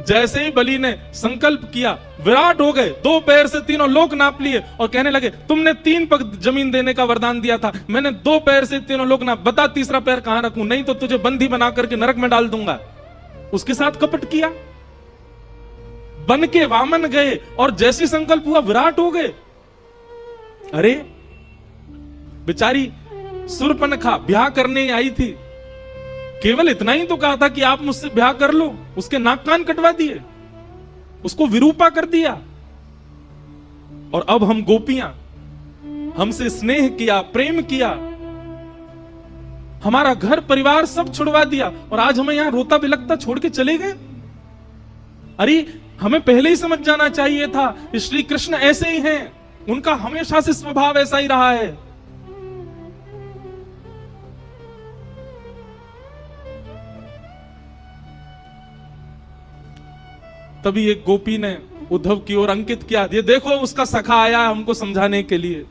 जैसे ही बलि ने संकल्प किया, विराट हो गए, 2 पैर से तीनों लोक नाप लिए और कहने लगे तुमने 3 पग जमीन देने का वरदान दिया था, मैंने 2 पैर से तीनों लोक नाप, बता तीसरा पैर कहां रखूं, नहीं तो तुझे बंदी बना करके नरक में डाल दूंगा। उसके साथ कपट किया, बन के वामन गए और जैसी संकल्प हुआ विराट हो गए। अरे बेचारी शूर्पणखा ब्याह करने आई थी, केवल इतना ही तो कहा था कि आप मुझसे ब्याह कर लो, उसके नाक कान कटवा दिए, उसको विरूपा कर दिया। और अब हम गोपियां, हमसे स्नेह किया, प्रेम किया, हमारा घर परिवार सब छुड़वा दिया, और आज हमें यहां रोता बिलखता छोड़ के चले गए। अरे हमें पहले ही समझ जाना चाहिए था, श्री कृष्ण ऐसे ही हैं, उनका हमेशा से स्वभाव ऐसा ही रहा है। तभी एक गोपी ने उद्धव की ओर अंकित किया, ये देखो उसका सखा आया हमको समझाने के लिए।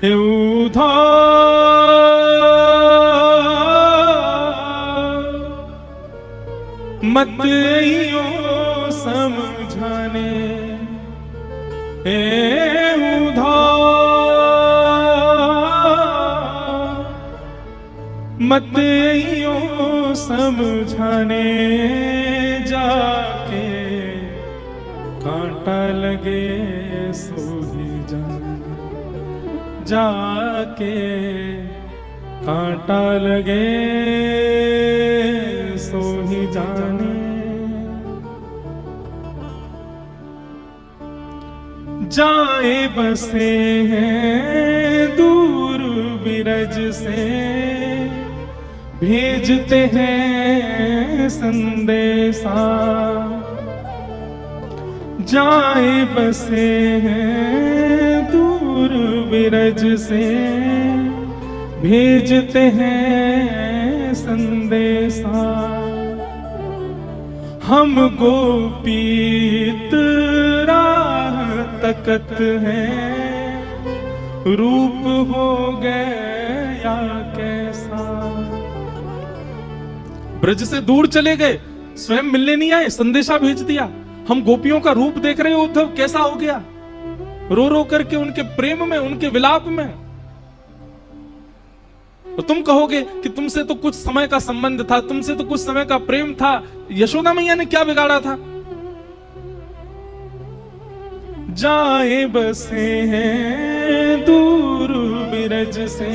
हे उद्धव मत यो समझाने, हे उद्धव मत यो समझाने, जाके कांटा लगे सो ही जाने, जाके कांटा लगे सो ही जाने। जाए बसे हैं दूर बिरज से, भेजते हैं संदेशा, जाए बसे हैं दूर बिरज से, भेजते हैं संदेशा। हम गोपीत राह तकत हैं, रूप हो गया कैसा। ब्रज से दूर चले गए, स्वयं मिलने नहीं आए, संदेशा भेज दिया। हम गोपियों का रूप देख रहे हो उद्धव, कैसा हो गया, रो रो करके उनके प्रेम में, उनके विलाप में। तो तुम कहोगे कि तुमसे तो कुछ समय का संबंध था, तुमसे तो कुछ समय का प्रेम था, यशोदा मैया ने क्या बिगाड़ा था। जाए बसे हैं दूर बिरज से,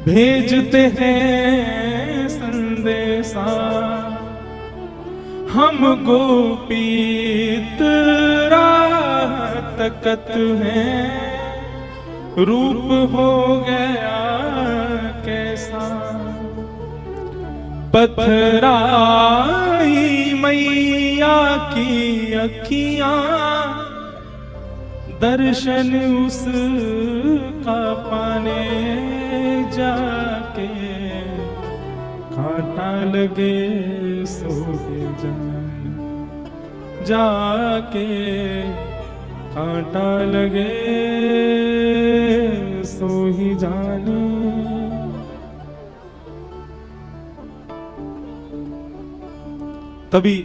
भेजते हैं संदेशा। हम गोपीत राह तकत हैं, रूप हो गया कैसा। पथराई मैया की अखियां, दर्शन उसका पाने जाके, कांटा लगे सो जाने, जाके कांटा लगे सो ही जाने। तभी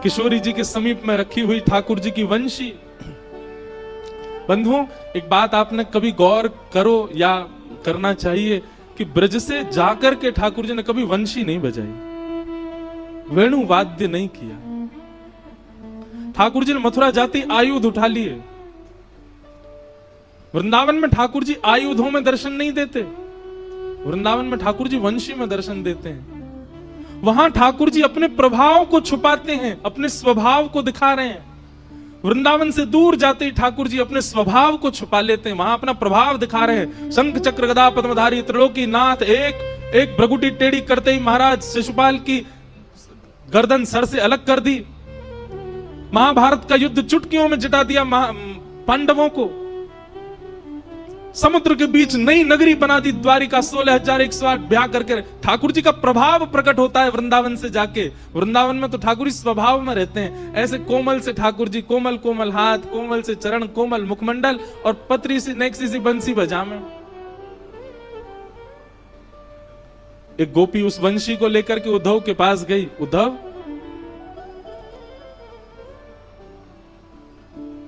किशोरी जी के समीप में रखी हुई ठाकुर जी की वंशी। बंधुओं, एक बात आपने कभी गौर करो या करना चाहिए कि ब्रज से जाकर के ठाकुर जी ने कभी वंशी नहीं बजाई, वेणु वाद्य नहीं किया। ठाकुर जी ने मथुरा जाती आयुध उठा लिए। वृंदावन में ठाकुर जी आयुधों में दर्शन नहीं देते, वृंदावन में ठाकुर जी वंशी में दर्शन देते हैं। वहां ठाकुर जी अपने प्रभाव को छुपाते हैं, अपने स्वभाव को दिखा रहे हैं। वृंदावन से दूर जाते ही ठाकुर जी अपने स्वभाव को छुपा लेते हैं, वहां अपना प्रभाव दिखा रहे हैं। शंख चक्र गदा पद्मधारी त्रिलोकी नाथ, एक भ्रगुटी टेढ़ी करते ही महाराज शिशुपाल की गर्दन सर से अलग कर दी। महाभारत का युद्ध चुटकियों में जिता दिया पांडवों को। समुद्र के बीच नई नगरी बना दी द्वारिका, 16,108 ब्याह करके। ठाकुर जी का प्रभाव प्रकट होता है वृंदावन से जाके। वृंदावन में तो ठाकुर जी स्वभाव में रहते हैं, ऐसे कोमल से ठाकुर जी, कोमल कोमल हाथ, कोमल से चरण, कोमल मुखमंडल और पतरी सी नेक्सी सी बंसी बजामे। एक गोपी उस वंशी को लेकर के उद्धव के पास गई। उद्धव,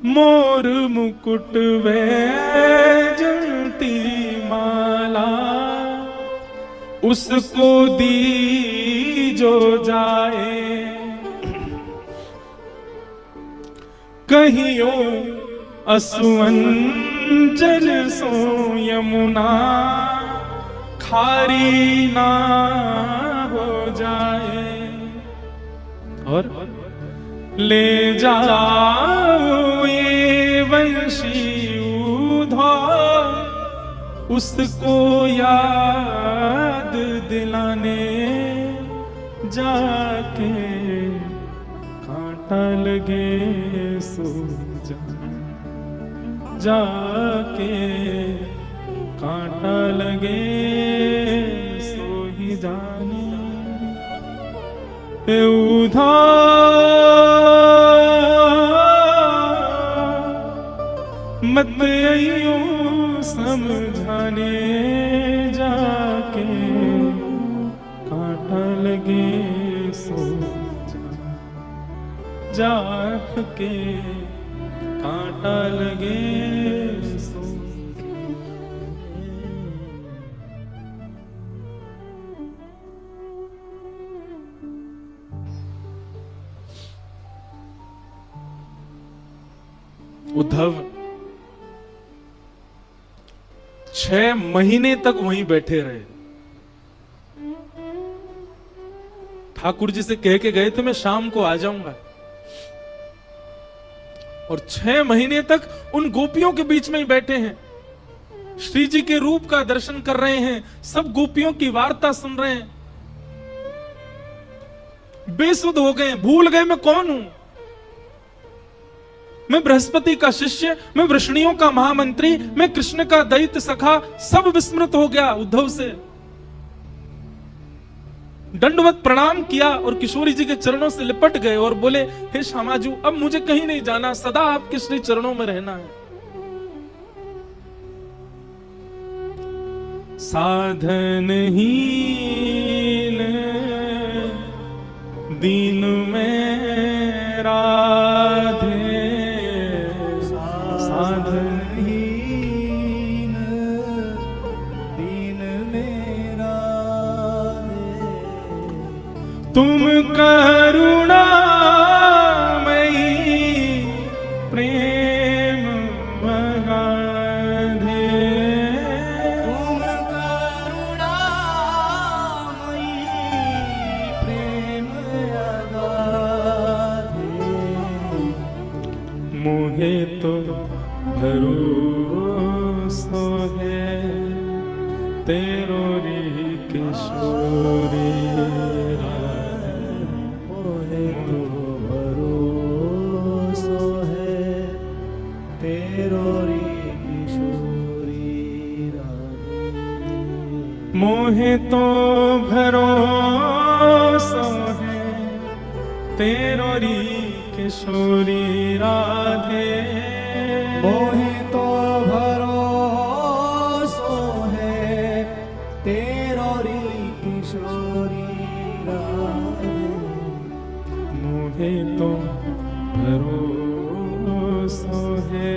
मोर मुकुट वैजंती माला, उसको दी जो जाए, कहियो असुअंजल सो यमुना, खारी ना हो जाए। और ले जाओ ये वंशी उद्धव, उसको याद दिलाने जाके, कांटा लगे सो जाके, कांटा लगे सो ही जाने। उद्धव मत आइयो समझाने जाके, कांटा लगे सो जाके, कांटा लगे सो। उद्धव 6 महीने तक वहीं बैठे रहे। ठाकुर जी से कह के गए थे मैं शाम को आ जाऊंगा, और 6 महीने तक उन गोपियों के बीच में ही बैठे हैं। श्री जी के रूप का दर्शन कर रहे हैं, सब गोपियों की वार्ता सुन रहे हैं। बेसुध हो गए, भूल गए मैं कौन हूं। मैं बृहस्पति का शिष्य, मैं वृष्णियों का महामंत्री, मैं कृष्ण का दैत्य सखा, सब विस्मृत हो गया उद्धव से। दंडवत प्रणाम किया और किशोरी जी के चरणों से लिपट गए और बोले, हे श्यामाजू, अब मुझे कहीं नहीं जाना, सदा आपके श्री चरणों में रहना है। साधन हीन दीन में राधे, तुम करुणामयी प्रेम अगाधे, तुम करुणामयी प्रेम अगाधे, मोहे तो भरोसा है तेरो रे किशोरी, मोहे तो भरोसा है तेरो री किशोरी राधे, मोहे तो भरोसा है तेरो री किशोरी राधे, मोहे तो भरोसा है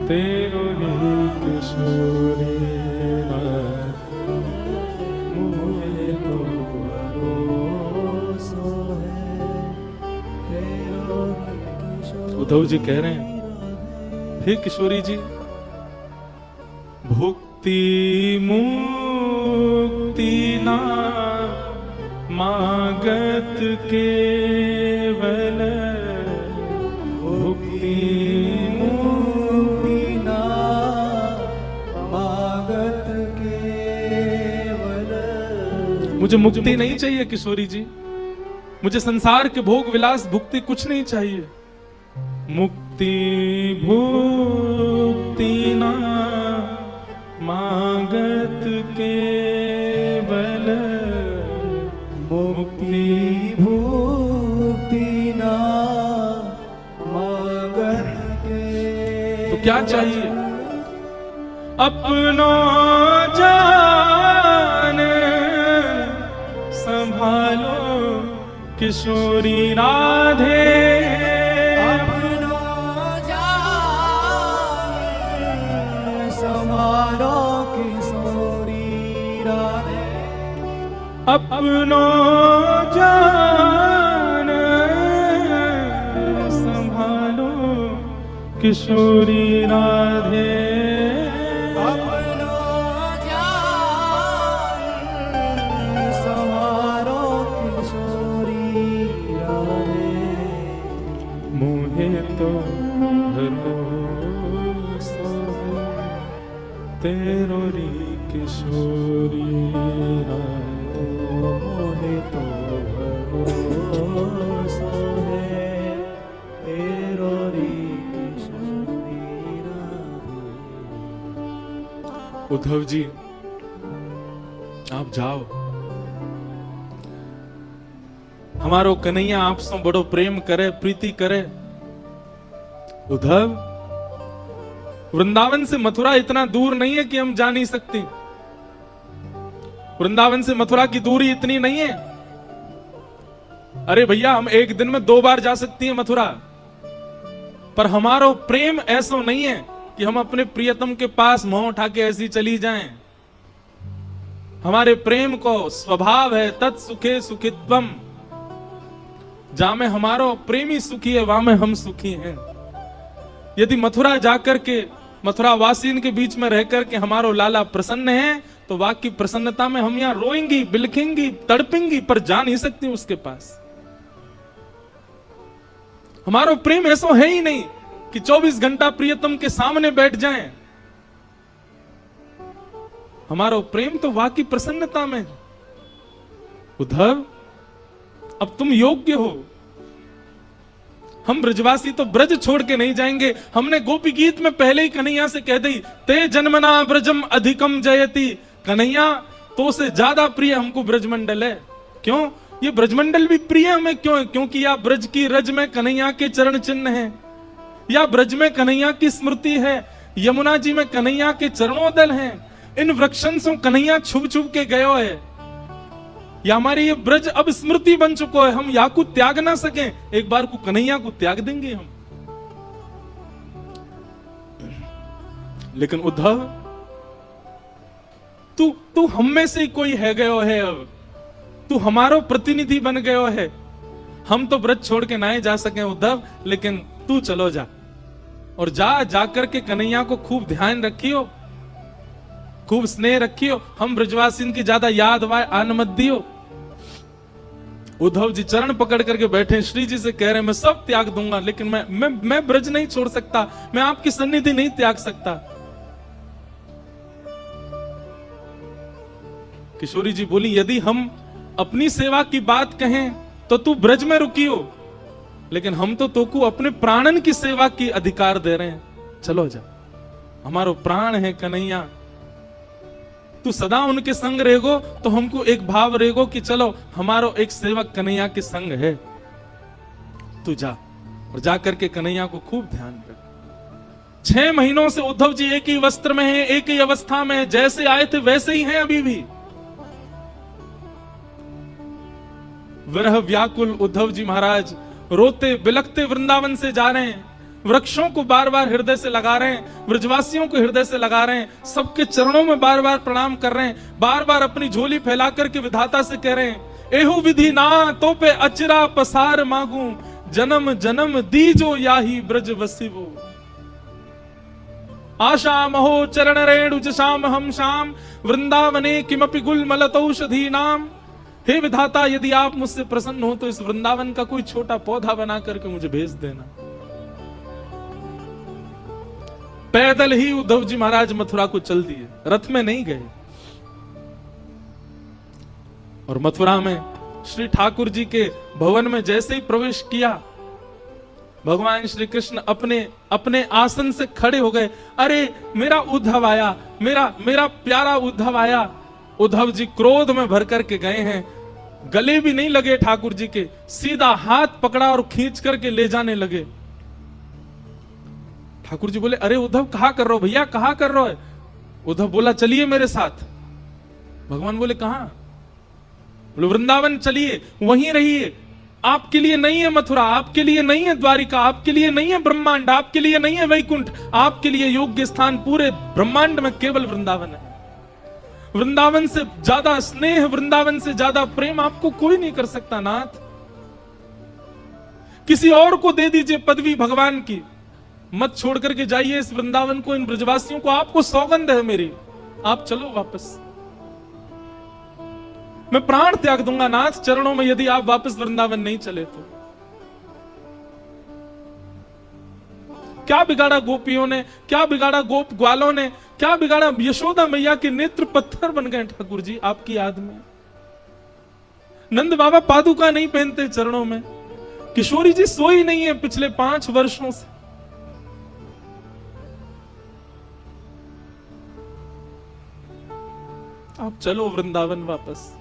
तेरो री किशोरी उद्धव जी कह रहे हैं, हे किशोरी जी, भुक्ति मुक्ति ना मागत केवल, मुक्ति ना मागत केवल। मुझे मुक्ति नहीं चाहिए किशोरी जी, मुझे संसार के भोग विलास भुक्ति कुछ नहीं चाहिए। मुक्ति भुक्ति ना मागत केवल, मुक्ति भुक्ति ना मागत केवल। तो क्या चाहिए? अपनो जान संभालो किशोरी राधे, अपनो जान संभालो किशोरी राधे। अपनो जान संभालो किशोरी राधे, अपनो जान संभालो किशोरी राधे। मोहे तो भरोसा है तेरो री किशोरी राधे, मोहे तो भरोसा है तेरो री किशोरी राधे। उद्धव जी आप जाओ, हमारो कन्हैया आपसे बड़ो प्रेम करे, प्रीति करे। उद्धव, वृंदावन से मथुरा इतना दूर नहीं है कि हम जा नहीं सकते। वृंदावन से मथुरा की दूरी इतनी नहीं है। अरे भैया, हम एक दिन में 2 बार जा सकती हैं मथुरा, पर हमारो प्रेम ऐसा नहीं है कि हम अपने प्रियतम के पास मुंह उठा के ऐसी चली जाएं। हमारे प्रेम को स्वभाव है तत्सुखे सुखित्वम, जहां में हमारो प्रेमी सुखी है वहां में हम सुखी हैं। यदि मथुरा जाकर के मथुरा वासियों के बीच में रहकर के हमारो लाला प्रसन्न है, तो वाक की प्रसन्नता में हम यहां रोएंगी, बिलखेंगी, तड़पेंगी, पर जा नहीं सकती उसके पास। हमारो प्रेम ऐसा है ही नहीं कि 24 घंटा प्रियतम के सामने बैठ जाएं। हमारो प्रेम तो वाक की प्रसन्नता में। उद्धव, अब तुम योग्य हो। हम ब्रजवासी तो ब्रज छोड़ के नहीं जाएंगे। हमने गोपी गीत में पहले ही कन्हैया से कह दी, ते जन्मना ब्रजम अधिकम जयति। कन्हैया, तो से ज्यादा प्रिय हमको ब्रजमंडल है। क्यों? ये ब्रजमंडल भी प्रिय हमें क्यों है? क्योंकि या ब्रज की रज में कन्हैया के चरण चिन्ह है, या ब्रज में कन्हैया की स्मृति है, यमुना जी में कन्हैया के चरणोदल हैं। इन वृक्षन से कन्हैया छुप छुप के गयो है। या हमारी ये ब्रज अब स्मृति बन चुको है, हम या को त्याग ना सके, एक बार को कन्हैया को त्याग देंगे हम। लेकिन उद्धव, तू हम में से कोई है गयो है। अब तू हमारो प्रतिनिधि बन गयो है। हम तो ब्रज छोड़ के ना ही जा सके उद्धव, लेकिन तू चलो जा, और जाकर के कन्हैया को खूब ध्यान रखियो, खूब स्नेह रखियो। हम ब्रजवासियों की ज्यादा याद आन मत दियो। उद्धव जी चरण पकड़ करके बैठे, श्री जी से कह रहे हैं, मैं सब त्याग दूंगा, लेकिन मैं ब्रज नहीं छोड़ सकता, मैं आपकी सन्निधि नहीं त्याग सकता। किशोरी जी बोली, यदि हम अपनी सेवा की बात कहें तो तू ब्रज में रुकियो, लेकिन हम तो तोको अपने प्राणन की सेवा की अधिकार दे रहे हैं। चलो जा, हमारो प्राण है कन्हैया, तू सदा उनके संग रहेगो तो हमको एक भाव रहेगो कि चलो हमारो एक सेवक कन्हैया के संग है। तू जा, और जाकर के कन्हैया को खूब ध्यान रख। 6 महीनों से उद्धव जी एक ही वस्त्र में हैं, एक ही अवस्था में है, जैसे आए थे वैसे ही हैं अभी भी। विरह व्याकुल उद्धव जी महाराज रोते बिलखते वृंदावन से जा रहे हैं। वृक्षों को बार बार हृदय से लगा रहे हैं, ब्रजवासियों को हृदय से लगा रहे हैं, सबके चरणों में बार बार प्रणाम कर रहे हैं, बार बार अपनी झोली फैला करके विधाता से कह रहे हैं, एहु विधि ना तो पे अचरा पसार मांगू, जन्म जन्म दीजो याही ब्रज वसिवो। आशा महो चरण रेणु जशाम हम शाम, वृंदावने किमपि गुल मलतौषधि नाम। हे विधाता, यदि आप मुझसे प्रसन्न हो तो इस वृंदावन का कोई छोटा पौधा बना करके मुझे भेज देना। पैदल ही उद्धव जी महाराज मथुरा को चल दिए, रथ में नहीं गए। और मथुरा में श्री ठाकुर जी के भवन में जैसे ही प्रवेश किया, भगवान श्री कृष्ण अपने आसन से खड़े हो गए। अरे मेरा उद्धव आया, मेरा प्यारा उद्धव आया। उद्धव जी क्रोध में भर करके गए हैं, गले भी नहीं लगे ठाकुर जी के, सीधा हाथ पकड़ा और खींच करके ले जाने लगे। ठाकुर जी बोले, अरे उद्धव कहा कर रहे हो भैया, कहा कर रहे हो? उद्धव बोला, चलिए मेरे साथ। भगवान बोले, कहां? बोले, वृंदावन चलिए, वहीं रहिए। आपके लिए नहीं है मथुरा, आपके लिए नहीं है द्वारिका, आपके लिए नहीं है ब्रह्मांड, आपके लिए नहीं है वैकुंठ, आपके लिए योग्य स्थान पूरे ब्रह्मांड में केवल वृंदावन है। वृंदावन से ज्यादा स्नेह, वृंदावन से ज्यादा प्रेम आपको कोई नहीं कर सकता नाथ। किसी और को दे दीजिए पदवी भगवान की, मत छोड़ करके जाइए इस वृंदावन को, इन ब्रजवासियों को। आपको सौगंध है मेरी, आप चलो वापस। मैं प्राण त्याग दूंगा नाथ चरणों में, यदि आप वापस वृंदावन नहीं चले तो। क्या बिगाड़ा गोपियों ने, क्या बिगाड़ा गोप ग्वालों ने, क्या बिगाड़ा? यशोदा मैया के नेत्र पत्थर बन गए ठाकुर जी आपकी याद में। नंद बाबा पादुका नहीं पहनते चरणों में, किशोरी जी सोई नहीं है पिछले 5 वर्षों से। आप चलो वृंदावन वापस।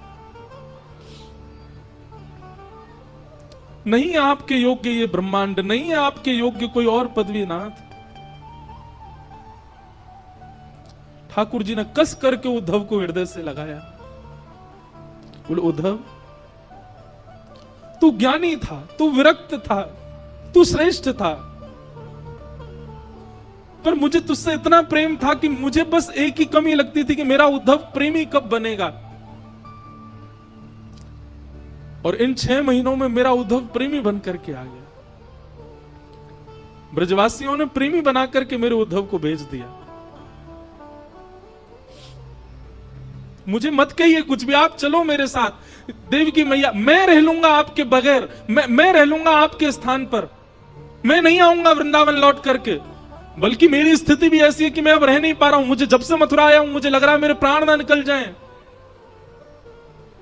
नहीं है आपके योग्य ये ब्रह्मांड, नहीं है आपके योग्य कोई और पदवी नाथ। ठाकुर जी ने कस करके उद्धव को हृदय से लगाया। बोले, उद्धव तू ज्ञानी था, तू विरक्त था, तू श्रेष्ठ था, पर मुझे तुझसे इतना प्रेम था कि मुझे बस एक ही कमी लगती थी कि मेरा उद्धव प्रेमी कब बनेगा। और इन 6 महीनों में मेरा उद्धव प्रेमी बन करके आ गया। ब्रजवासियों ने प्रेमी बना करके मेरे उद्धव को भेज दिया। मुझे मत कहिए कुछ भी, आप चलो मेरे साथ। देवी की मैया, मैं रह लूंगा आपके बगैर, मैं रह लूंगा आपके स्थान पर। मैं नहीं आऊंगा वृंदावन लौट करके, बल्कि मेरी स्थिति भी ऐसी है कि मैं अब रह नहीं पा रहा हूं। मुझे जब से मथुरा आया हूं, मुझे लग रहा है मेरे प्राण ना निकल जाएं।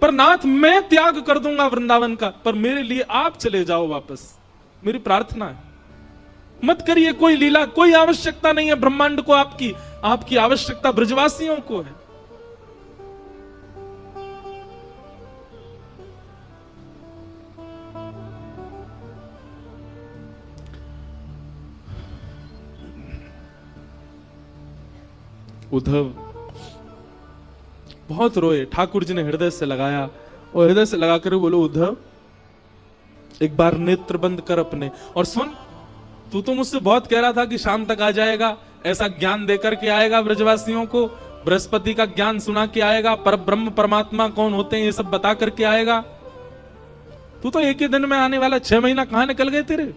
पर नाथ मैं त्याग कर दूंगा वृंदावन का, पर मेरे लिए आप चले जाओ वापस, मेरी प्रार्थना है। मत करिए कोई लीला, कोई आवश्यकता नहीं है ब्रह्मांड को आपकी, आपकी आवश्यकता ब्रजवासियों को है। उद्धव बहुत रोए, ठाकुर जी ने हृदय से लगाया और हृदय से लगाकर बोलो, उद्धव एक बार नेत्र बंद कर अपने और सुन। तू तो मुझसे बहुत कह रहा था कि शाम तक आ जाएगा, ऐसा ज्ञान देकर के आएगा ब्रजवासियों को, बृहस्पति का ज्ञान सुना के आएगा, पर ब्रह्म परमात्मा कौन होते हैं ये सब बता करके आएगा। तू तो एक ही दिन में आने वाला, 6 महीना कहां निकल गए तेरे?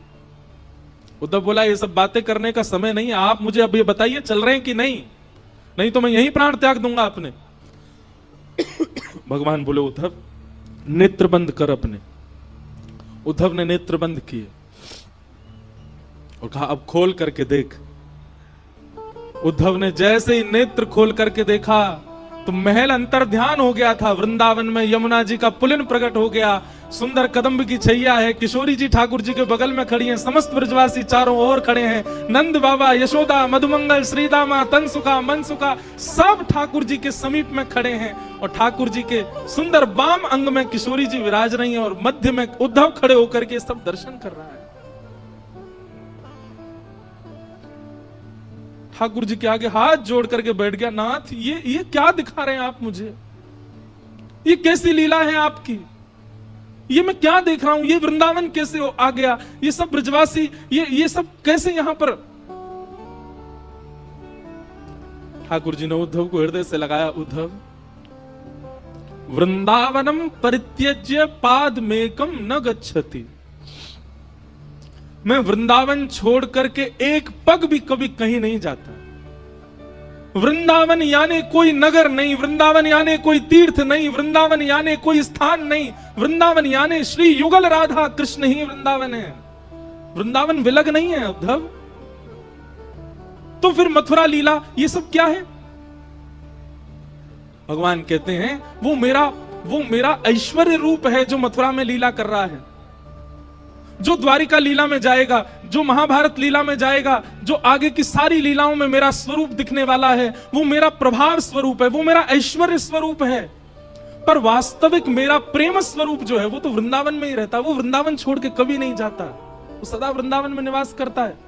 उद्धव बोला, ये सब बातें करने का समय नहीं है, आप मुझे अब ये बताइए चल रहे हैं कि नहीं, नहीं तो मैं यही प्राण त्याग दूंगा अपने। भगवान बोले, उद्धव नेत्र बंद कर अपने। उद्धव ने नेत्र बंद किए और कहा, अब खोल करके देख। उद्धव ने जैसे ही नेत्र खोल करके देखा तो महल अंतर ध्यान हो गया था। वृंदावन में यमुना जी का पुलिन प्रकट हो गया, सुंदर कदम्ब की छैया है, किशोरी जी ठाकुर जी के बगल में खड़ी हैं, समस्त ब्रजवासी चारों ओर खड़े हैं, नंद बाबा, यशोदा, मधुमंगल, श्रीदामा, तनसुका, मनसुका सब ठाकुर जी के समीप में खड़े हैं। और ठाकुर जी के सुंदर वाम अंग में किशोरी जी विराज रही हैं और मध्य में उद्धव खड़े होकर के सब दर्शन कर रहा है। ठाकुर जी के आगे हाथ जोड़ करके बैठ गया, नाथ ये क्या दिखा रहे हैं आप मुझे? ये कैसी लीला है आपकी? ये मैं क्या देख रहा हूं? ये वृंदावन कैसे आ गया? ये सब ब्रजवासी, ये सब कैसे यहां पर? ठाकुर जी ने उद्धव को हृदय से लगाया, उद्धव वृंदावनम परित्यज्य पादमेकम न गच्छति। मैं वृंदावन छोड़ करके एक पग भी कभी कहीं नहीं जाता। वृंदावन यानी कोई नगर नहीं, वृंदावन यानी कोई तीर्थ नहीं, वृंदावन यानी कोई स्थान नहीं, वृंदावन यानी श्री युगल राधा कृष्ण ही वृंदावन है। वृंदावन विलग नहीं है उद्धव। तो फिर मथुरा लीला ये सब क्या है? भगवान कहते हैं वो मेरा ऐश्वर्य रूप है जो मथुरा में लीला कर रहा है। जो द्वारिका लीला में जाएगा, जो महाभारत लीला में जाएगा, जो आगे की सारी लीलाओं में मेरा स्वरूप दिखने वाला है, वो मेरा प्रभाव स्वरूप है, वो मेरा ऐश्वर्य स्वरूप है। पर वास्तविक मेरा प्रेम स्वरूप जो है वो तो वृंदावन में ही रहता है। वो वृंदावन छोड़ के कभी नहीं जाता, वो सदा वृंदावन में निवास करता है।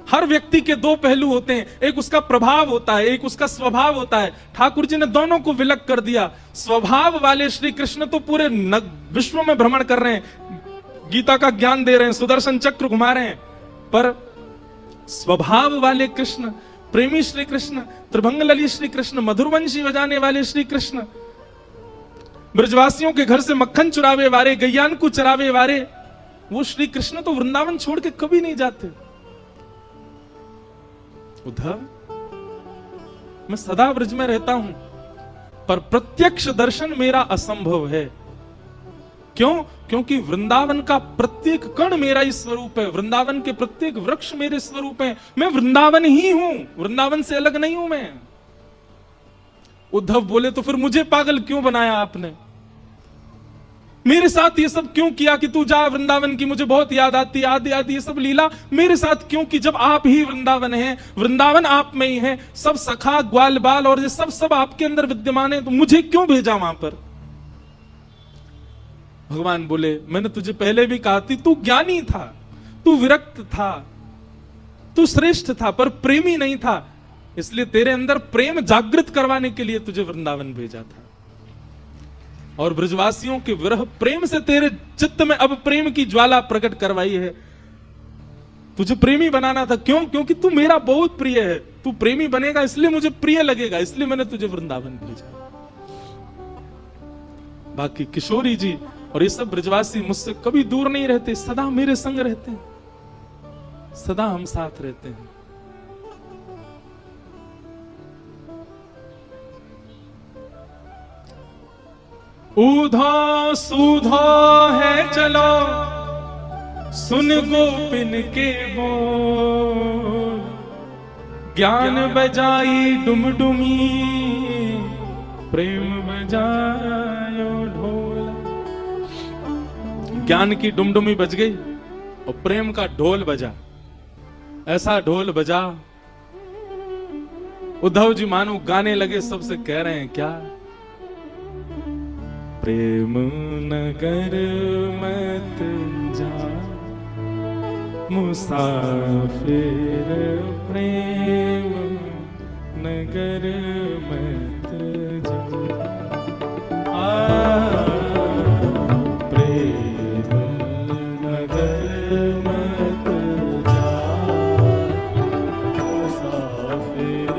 हर व्यक्ति के दो पहलू होते हैं, एक उसका प्रभाव होता है, एक उसका स्वभाव होता है। ठाकुर जी ने दोनों को विलग कर दिया। स्वभाव वाले श्री कृष्ण तो पूरे विश्व में भ्रमण कर रहे हैं, गीता का ज्ञान दे रहे हैं, सुदर्शन चक्र घुमा रहे हैं। पर स्वभाव वाले कृष्ण, प्रेमी श्री कृष्ण, त्रिभंग ललित श्री कृष्ण, मधुरवंशी बजाने वाले श्री कृष्ण, ब्रजवासियों के घर से मक्खन चुरावे वाले, गैयान को चरावे वाले, वो श्री कृष्ण तो वृंदावन छोड़ के कभी नहीं जाते। उद्धव, मैं सदा ब्रज में रहता हूं, पर प्रत्यक्ष दर्शन मेरा असंभव है। क्यों? क्योंकि वृंदावन का प्रत्येक कण मेरा ही स्वरूप है, वृंदावन के प्रत्येक वृक्ष मेरे स्वरूप है। मैं वृंदावन ही हूं, वृंदावन से अलग नहीं हूं मैं। उद्धव बोले तो फिर मुझे पागल क्यों बनाया आपने? मेरे साथ ये सब क्यों किया कि तू जा वृंदावन की, मुझे बहुत याद आती, ये सब लीला मेरे साथ क्यों की? जब आप ही वृंदावन हैं, वृंदावन आप में ही है, सब सखा ग्वाल बाल और ये सब आपके अंदर विद्यमान है, तो मुझे क्यों भेजा वहां पर? भगवान बोले मैंने तुझे पहले भी कहा थी, तू ज्ञानी था, तू विरक्त था, तू श्रेष्ठ था, पर प्रेमी नहीं था। इसलिए तेरे अंदर प्रेम जागृत करवाने के लिए तुझे वृंदावन भेजा था। और ब्रजवासियों के विरह प्रेम से तेरे चित्त में अब प्रेम की ज्वाला प्रकट करवाई है। तुझे प्रेमी बनाना था। क्यों? क्योंकि तू मेरा बहुत प्रिय है। तू प्रेमी बनेगा इसलिए मुझे प्रिय लगेगा, इसलिए मैंने तुझे वृंदावन भेजा। बाकी किशोरी जी और ये सब ब्रजवासी मुझसे कभी दूर नहीं रहते, सदा मेरे संग रहते हैं, सदा हम साथ रहते हैं। ऊधो सूधो है चलो, सुन गोपिन के बोल, ज्ञान बजाई डुमडुमी, प्रेम बजायो ढोल। ज्ञान की डुमडुमी बज गई और प्रेम का ढोल बजा। ऐसा ढोल बजा, उद्धव जी मानो गाने लगे, सबसे कह रहे हैं क्या? प्रेम नगर मत जा मुसाफिर, प्रेम नगर मत जा, प्रेम नगर मत जा मुसाफिर,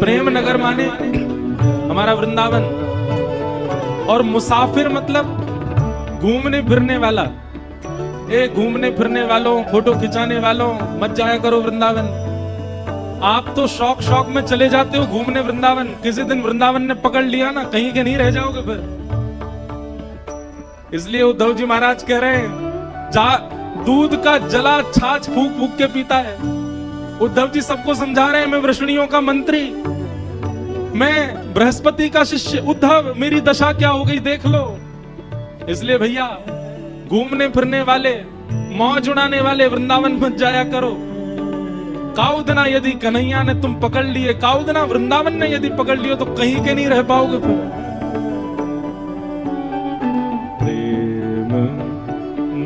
प्रेम नगर माने हमारा वृंदावन, और मुसाफिर मतलब घूमने फिरने वाला। घूमने फिरने वालों, फोटो खिंचाने वालों, मत जाया करो वृंदावन। आप तो शौक शौक में चले जाते हो घूमने वृंदावन, किसी दिन वृंदावन ने पकड़ लिया ना, कहीं के नहीं रह जाओगे फिर। इसलिए उद्धव जी महाराज कह रहे हैं, जा दूध का जला छाछ फूक फूक के पीता है। उद्धव जी सबको समझा रहे हैं, मैं वृषणियों का मंत्री, मैं बृहस्पति का शिष्य। उद्धव, मेरी दशा क्या हो गई देख लो। इसलिए भैया, घूमने फिरने वाले, मौज उड़ाने वाले वृंदावन मत जाया करो। काउदना यदि कन्हैया ने तुम पकड़ लिए, काउदना वृंदावन ने यदि पकड़ लियो, तो कहीं के नहीं रह पाओगे फिर। प्रेम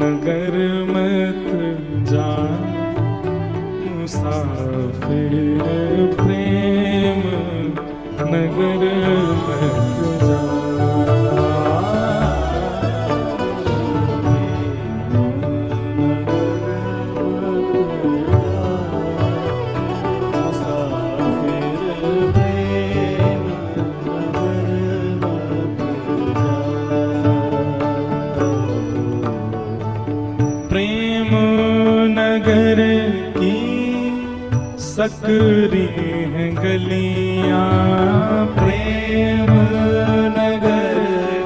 नगर मत जा मुसाफिर, प्रेम नगर मत जा, प्रेम नगर की सकरी हैं गलियां, प्रेम नगर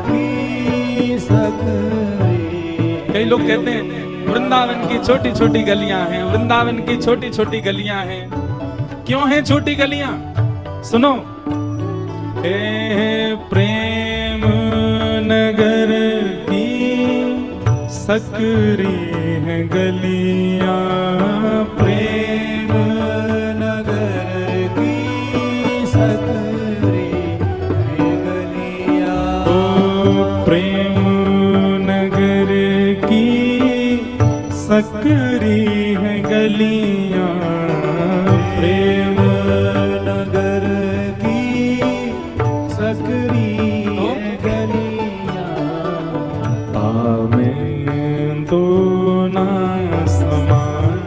की सकरी। कई लोग कहते हैं वृंदावन की छोटी छोटी गलियां हैं, वृंदावन की छोटी छोटी गलियां हैं। क्यों हैं छोटी गलियां? सुनो। हे प्रेम नगर की सकरी है गलियां, प्रेम नगर की सकरी है गलियां, ओ प्रेम नगर की सकरी है गलियां, प्रेम नगर की सकरी है गलियां, में दो ना समान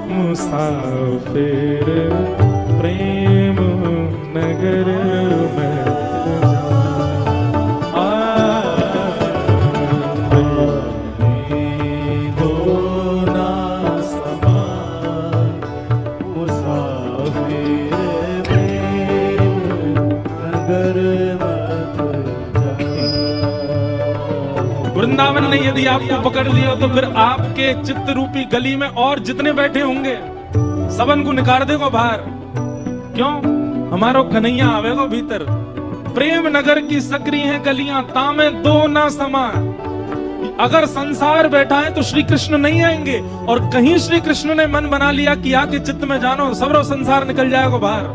मुसाफिर प्रेम नगर में दो ना समान मुसाफिर प्रेम नगर मत जा। वृंदावन ने यदि आपको पकड़ लिया तो फिर आपके चित्त रूपी गली में और जितने बैठे होंगे सबन को निकाल देगो बाहर। क्यों? हमारो कन्हैया आवेगो भीतर। प्रेम नगर की सकरी है गलियां, तामे दो ना समा। अगर संसार बैठा है तो श्री कृष्ण नहीं आएंगे, और कहीं श्री कृष्ण ने मन बना लिया कि आके चित्त में जानो, सबरो संसार निकल जाएगा बाहर।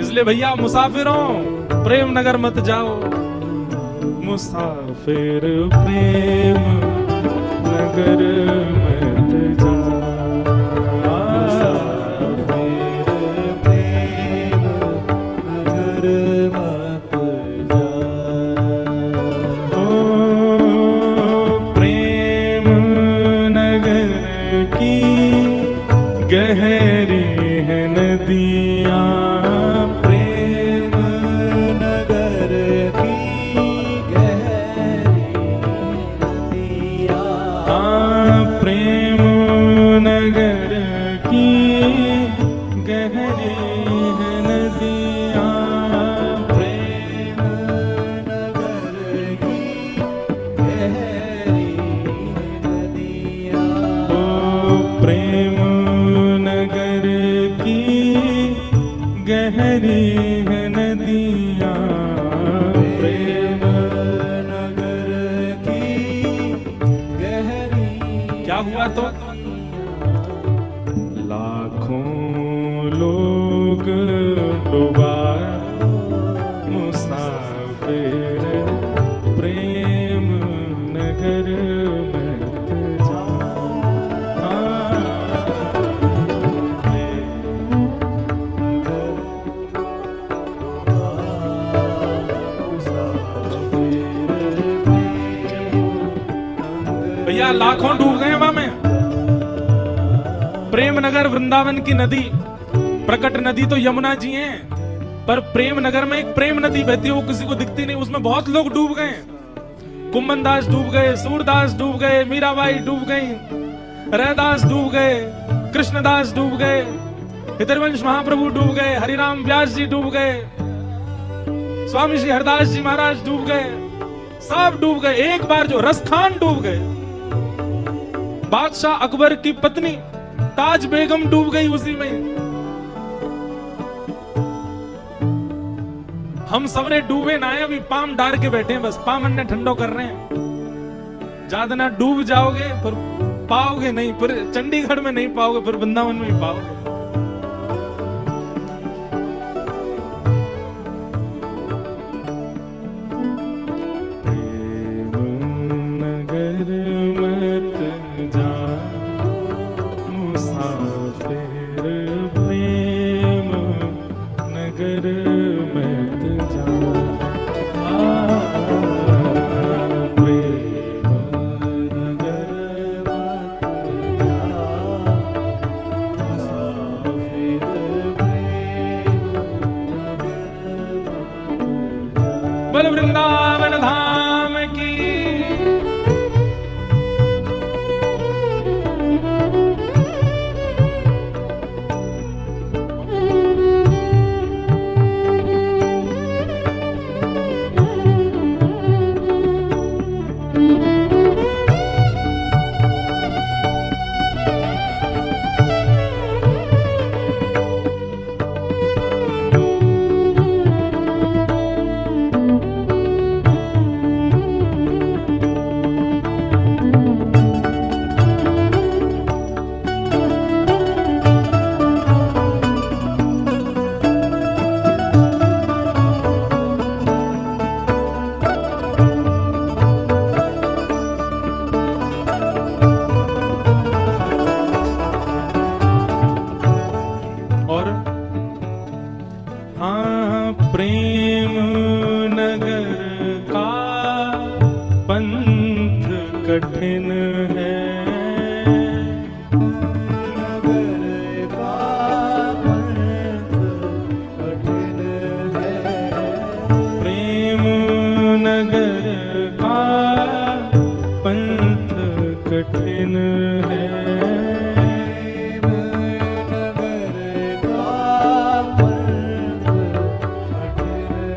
इसलिए भैया मुसाफिरों, प्रेम नगर मत जाओ। मुसाफिर प्रेम नगर मत जाओ। प्रेम नगर मत जा। ओ प्रेम नगर की गहरी है नदियां, प्रेम नगर की गहरी नदियां, प्रेम नगर की गहरी है नदियां, प्रेम नगर की गहरी नदियां, ओ प्रेम नगर की गहरी है नदियां, प्रेम नगर की गहरी। क्या हुआ तो? लाखों लोग डूबा मुसाफिर प्रेम नगर मत जा। भैया लाखों डूब गए वहां में। प्रेम नगर वृंदावन की नदी, प्रकट नदी तो यमुना जी हैं, पर प्रेम नगर में एक प्रेम नदी बहती है, वो किसी को दिखती नहीं। उसमें बहुत लोग डूब गए। कुंभन दास डूब गए, सूरदास डूब गए, मीराबाई डूब गई, रैदास डूब गए, कृष्णदास डूब गए, हितरवंश महाप्रभु डूब गए, हरिराम व्यास जी डूब गए, स्वामी श्री हरदास जी महाराज डूब गए, सब डूब गए। एक बार जो रसखान डूब गए, बादशाह अकबर की पत्नी ताज बेगम डूब गई उसी में। हम सबरे डूबे ना है, अभी पाम डाल के बैठे हैं, बस पाम अन्य ठंडो कर रहे हैं। ज्यादा ना डूब जाओगे फिर पाओगे नहीं, फिर चंडीगढ़ में नहीं पाओगे, फिर वृंदावन में ही पाओगे। है। नगर का पंथ कठिन है। प्रेम नगर का पंथ कठिन है।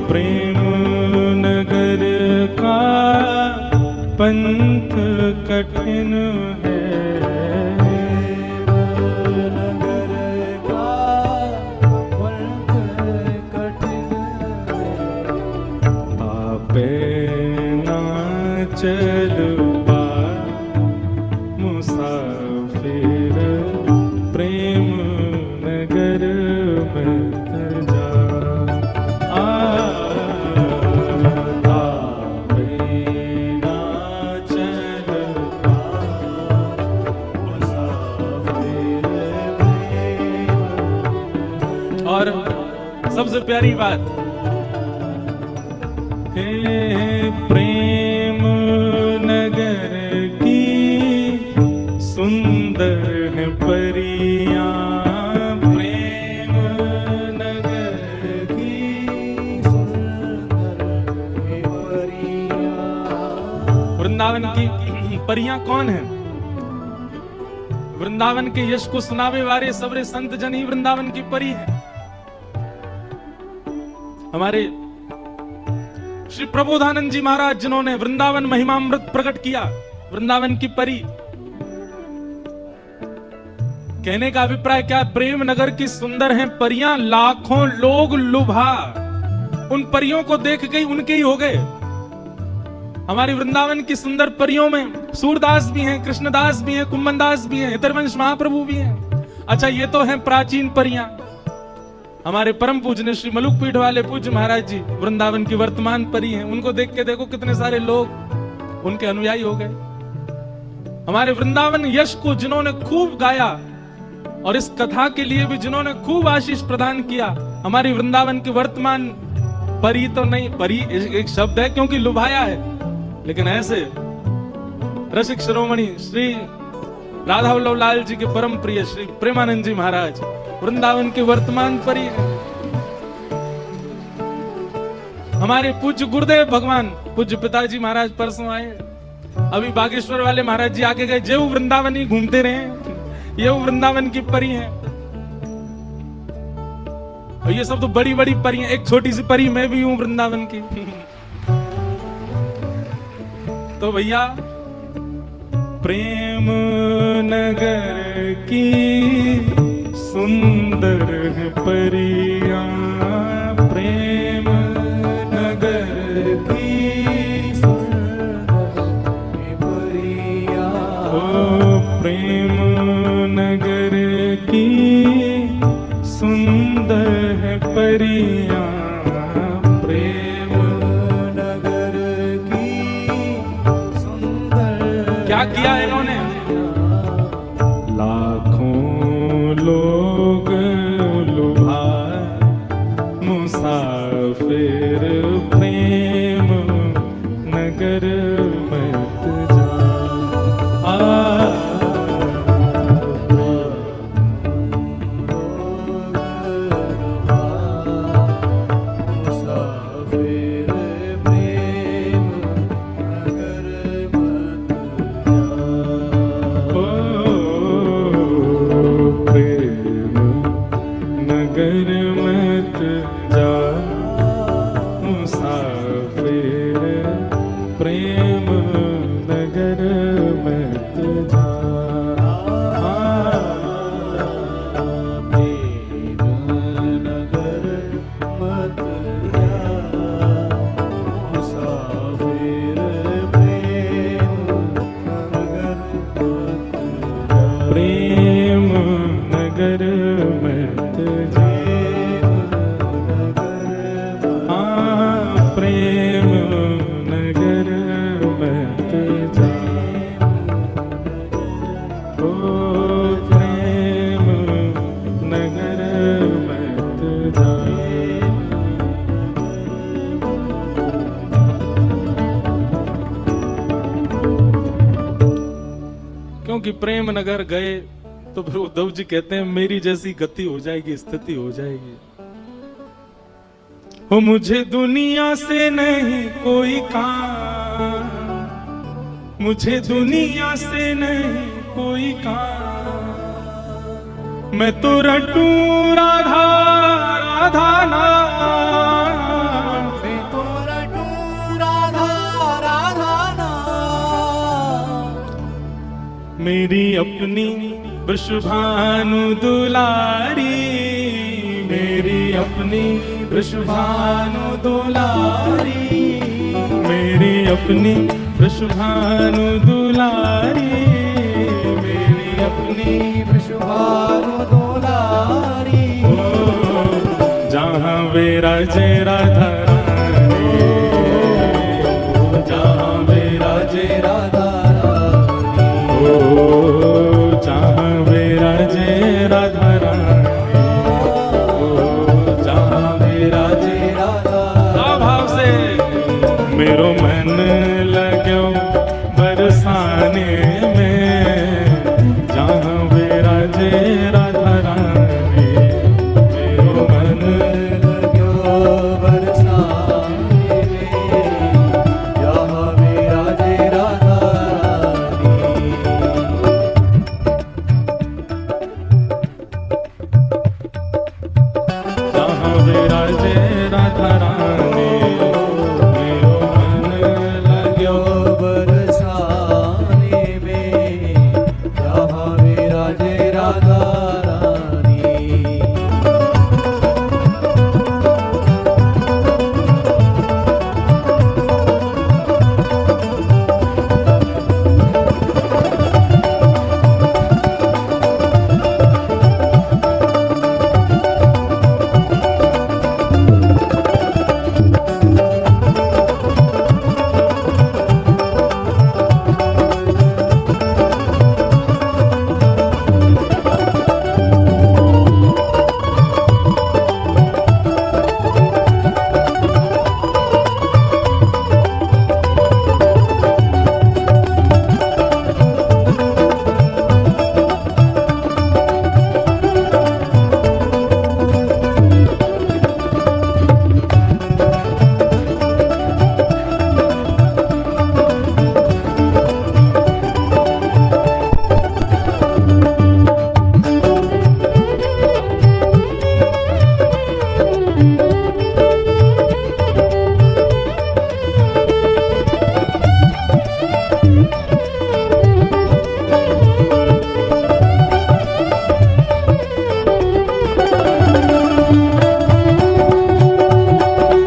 प्रेम नगर का पंथ कठिन है। ओ प्रेम नगर का पंथ कठिन है। पापे ना चल पा मुसाफिर प्रेम नगर मत जा। पापे ना चल पा मुसाफिर प्रेम। और सबसे प्यारी बात, हे प्रेम नगर की सुंदर है परियां। प्रेम नगर की सुंदर है परियां। वृंदावन की परियां कौन है? वृंदावन के यश को सुनावे वाले सबरे संत जन ही वृंदावन की परी है। हमारे श्री प्रबोधानंद जी महाराज जिन्होंने वृंदावन महिमामृत प्रकट किया, वृंदावन की परी। कहने का अभिप्राय क्या? प्रेम नगर की सुंदर हैं परियां, लाखों लोग लुभा उन परियों को देख के उनके ही हो गए। हमारी वृंदावन की सुंदर परियों में सूरदास भी हैं, कृष्णदास भी हैं, कुंभनदास भी हैं, हितरवंश महाप्रभु भी हैं। अच्छा, ये तो हैं प्राचीन परियां। हमारे परम पूज्य श्री मलुक पीठ वाले पूज्य महाराज जी वृंदावन की वर्तमान परी हैं। उनको देख के देखो कितने सारे लोग उनके अनुयायी हो गए। हमारे वृंदावन यश को जिन्होंने खूब गाया और इस कथा के लिए भी जिन्होंने खूब आशीष प्रदान किया, हमारी वृंदावन की वर्तमान परी तो नहीं, परी एक शब्द है क्योंकि लुभाया है, लेकिन ऐसे रसिक शिरोमणि श्री राधा वल्लभ लाल जी के परम प्रिय श्री प्रेमानंद जी महाराज वृंदावन के वर्तमान परी है। हमारे पूज्य गुरुदेव भगवान पूज्य पिताजी महाराज परसों आए, अभी बागेश्वर वाले महाराज जी आके गए, जे वो वृंदावन ही घूमते रहे, ये वो वृंदावन की परी है। और ये सब तो बड़ी बड़ी परी हैं, एक छोटी सी परी मैं भी हूं वृंदावन की। तो भैया प्रेम नगर की सुंदर है परियां। प्रेम नगर की सुंदर है परियां। ओ प्रेम नगर की सुंदर है परियां। प्रेम नगर की सुंदर। क्या किया इन्होंने? लाखों लोग लुभा मुसाफिर प्रेम नगर मत जा। मुसाफिर प्रेम नगर मत जा। क्योंकि प्रेम नगर गए तो फिर उद्धव जी कहते हैं मेरी जैसी गति हो जाएगी, स्थिति हो जाएगी। हो मुझे दुनिया से नहीं कोई काम, मुझे दुनिया से नहीं कोई काम, मैं तो रटू राधा राधा नाम, मैं तो रटू राधा राधा नाम। मेरी अपनी वृषभानु दुलारी, मेरी अपनी वृषभानु दुलारी, मेरी अपनी वृषभानु दुलारी, मेरी अपनी वृषभानु दुलारी। जहाँ विराजे राधा रानी, जहाँ विराजे राधा रानी। जहाँ विराजे राधा रानी, जहाँ विराजे राधा भाव से मेरो मन लगो बरसाने में, जहाँ विराजे राधा रानी, मेरो मन लगो बरसाने में, जहाँ विराजे राधा रानी। जहाँ विराजे राधा रानी, मेरो मन लगो बरसाने में, जहाँ विराजे राधा रानी।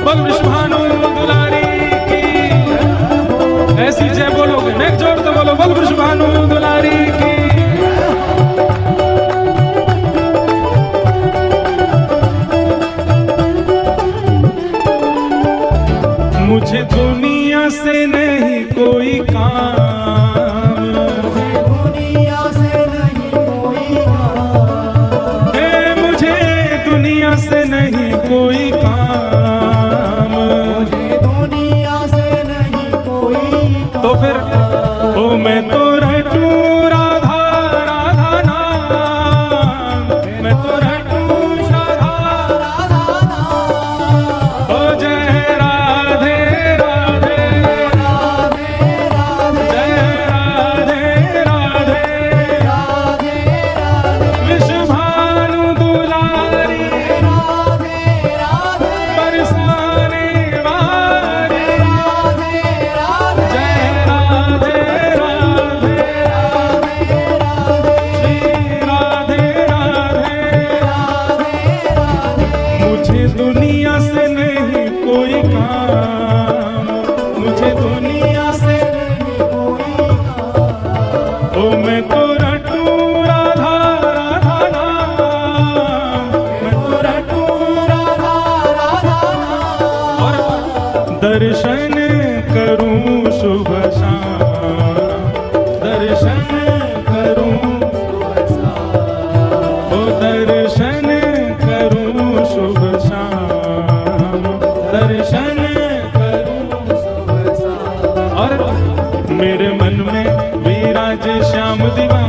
बल वृषभानु दुलारी की, ऐसी जय बोलोगे नेक जोड़ तो बोलो बल वृषभानु दुलारी की। मुझे दुनिया से नहीं कोई काम, दुनिया से नहीं कोई काम, है मुझे दुनिया से नहीं कोई काम, मुझे दुनिया से नहीं कोई काम। तो फिर ओ मैं तो रटू राधा राधा नाम, मैं तो रटू राधा राधा नाम। ओ जय राधे राधे, राधे राधे जय राधे राधे, राधे राधे वृषभानु दुलारी, राधे राधे बरसाने वाली, राधे राधे जय राधे राधे, श्री राधे राधे। मुझे दुनिया से नहीं कोई काम, मुझे दुनिया से ओ मैं तो रटू राधा राधा नाम, मैं तो रटू और दर्शन करूं शुभ शाम, दर्शन करूं ओ दर्शन करूं शुभ शाम, दर्शन करूं और मेरे मन में विराजे श्याम दीवाना।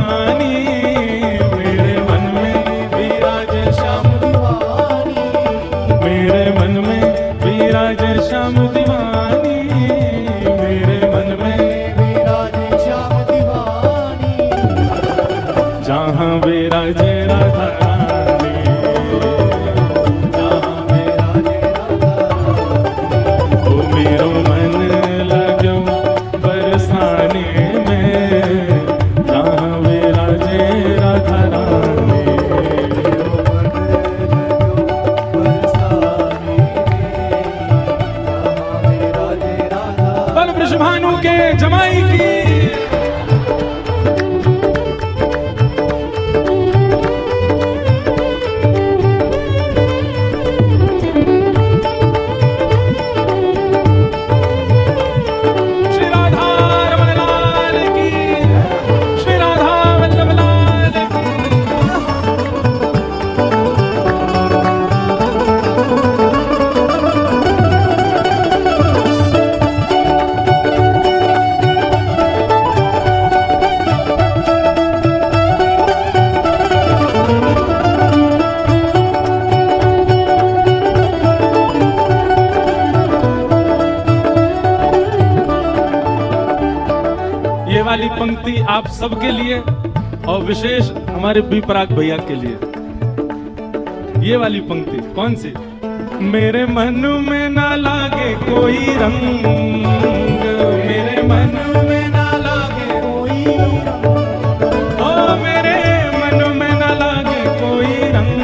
विराजे राधा रानी, जहाँ विराजे राधा रानी। ओ मेरो मन लगो बरसाने में, जहाँ विराजे राधा रानी। बल वृषभानु के जमाई की। श्री राधा रमण लाल की, श्री राधा वल्लभ लाल की। ये वाली पंक्ति आप सबके लिए और विशेष हमारे बी पराग भैया के लिए। ये वाली पंक्ति कौन सी? मेरे मन में ना लागे कोई रंग, मेरे मन में ना लागे कोई रंग, ओ मेरे मन में ना लागे कोई रंग,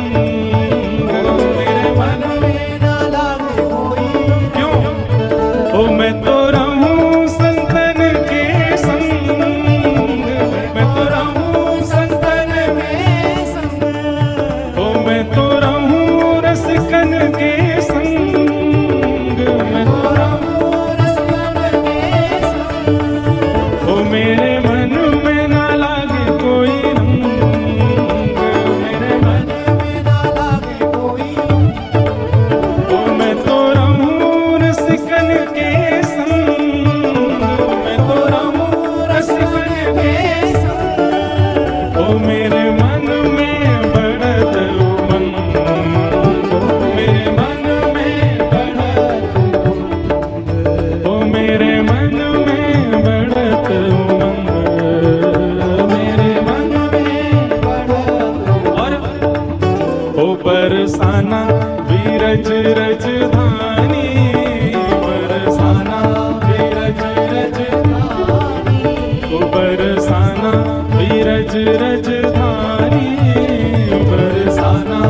मेरे मन में ना लागे कोई रंग। क्यों? ओ मैं तो रहूं संतन के संग, मैं तो रहूं संतन के संग, ओ मैं तो रहूं रसिकन के संग, मैं तो रहूं रसिकन के संग। ओ मेरे मन में ना लागे कोई रंग, मेरे मन में ना लागे कोई रंग, ओ मैं तो रहूं रसिकन के संग, मैं तो रहूं रसिकन के संग। ओ मेरे मन में बढ़त उमंग, मेरे मन में बढ़त उमंग, ओ मेरे मन में बढ़त उमंग, मेरे मन में बढ़त उमंग। और ओ बरसाना बीरज रजधानी, बरसाना बीरज रजधानी, ओ बरसाना बीरज रजधानी, बरसाना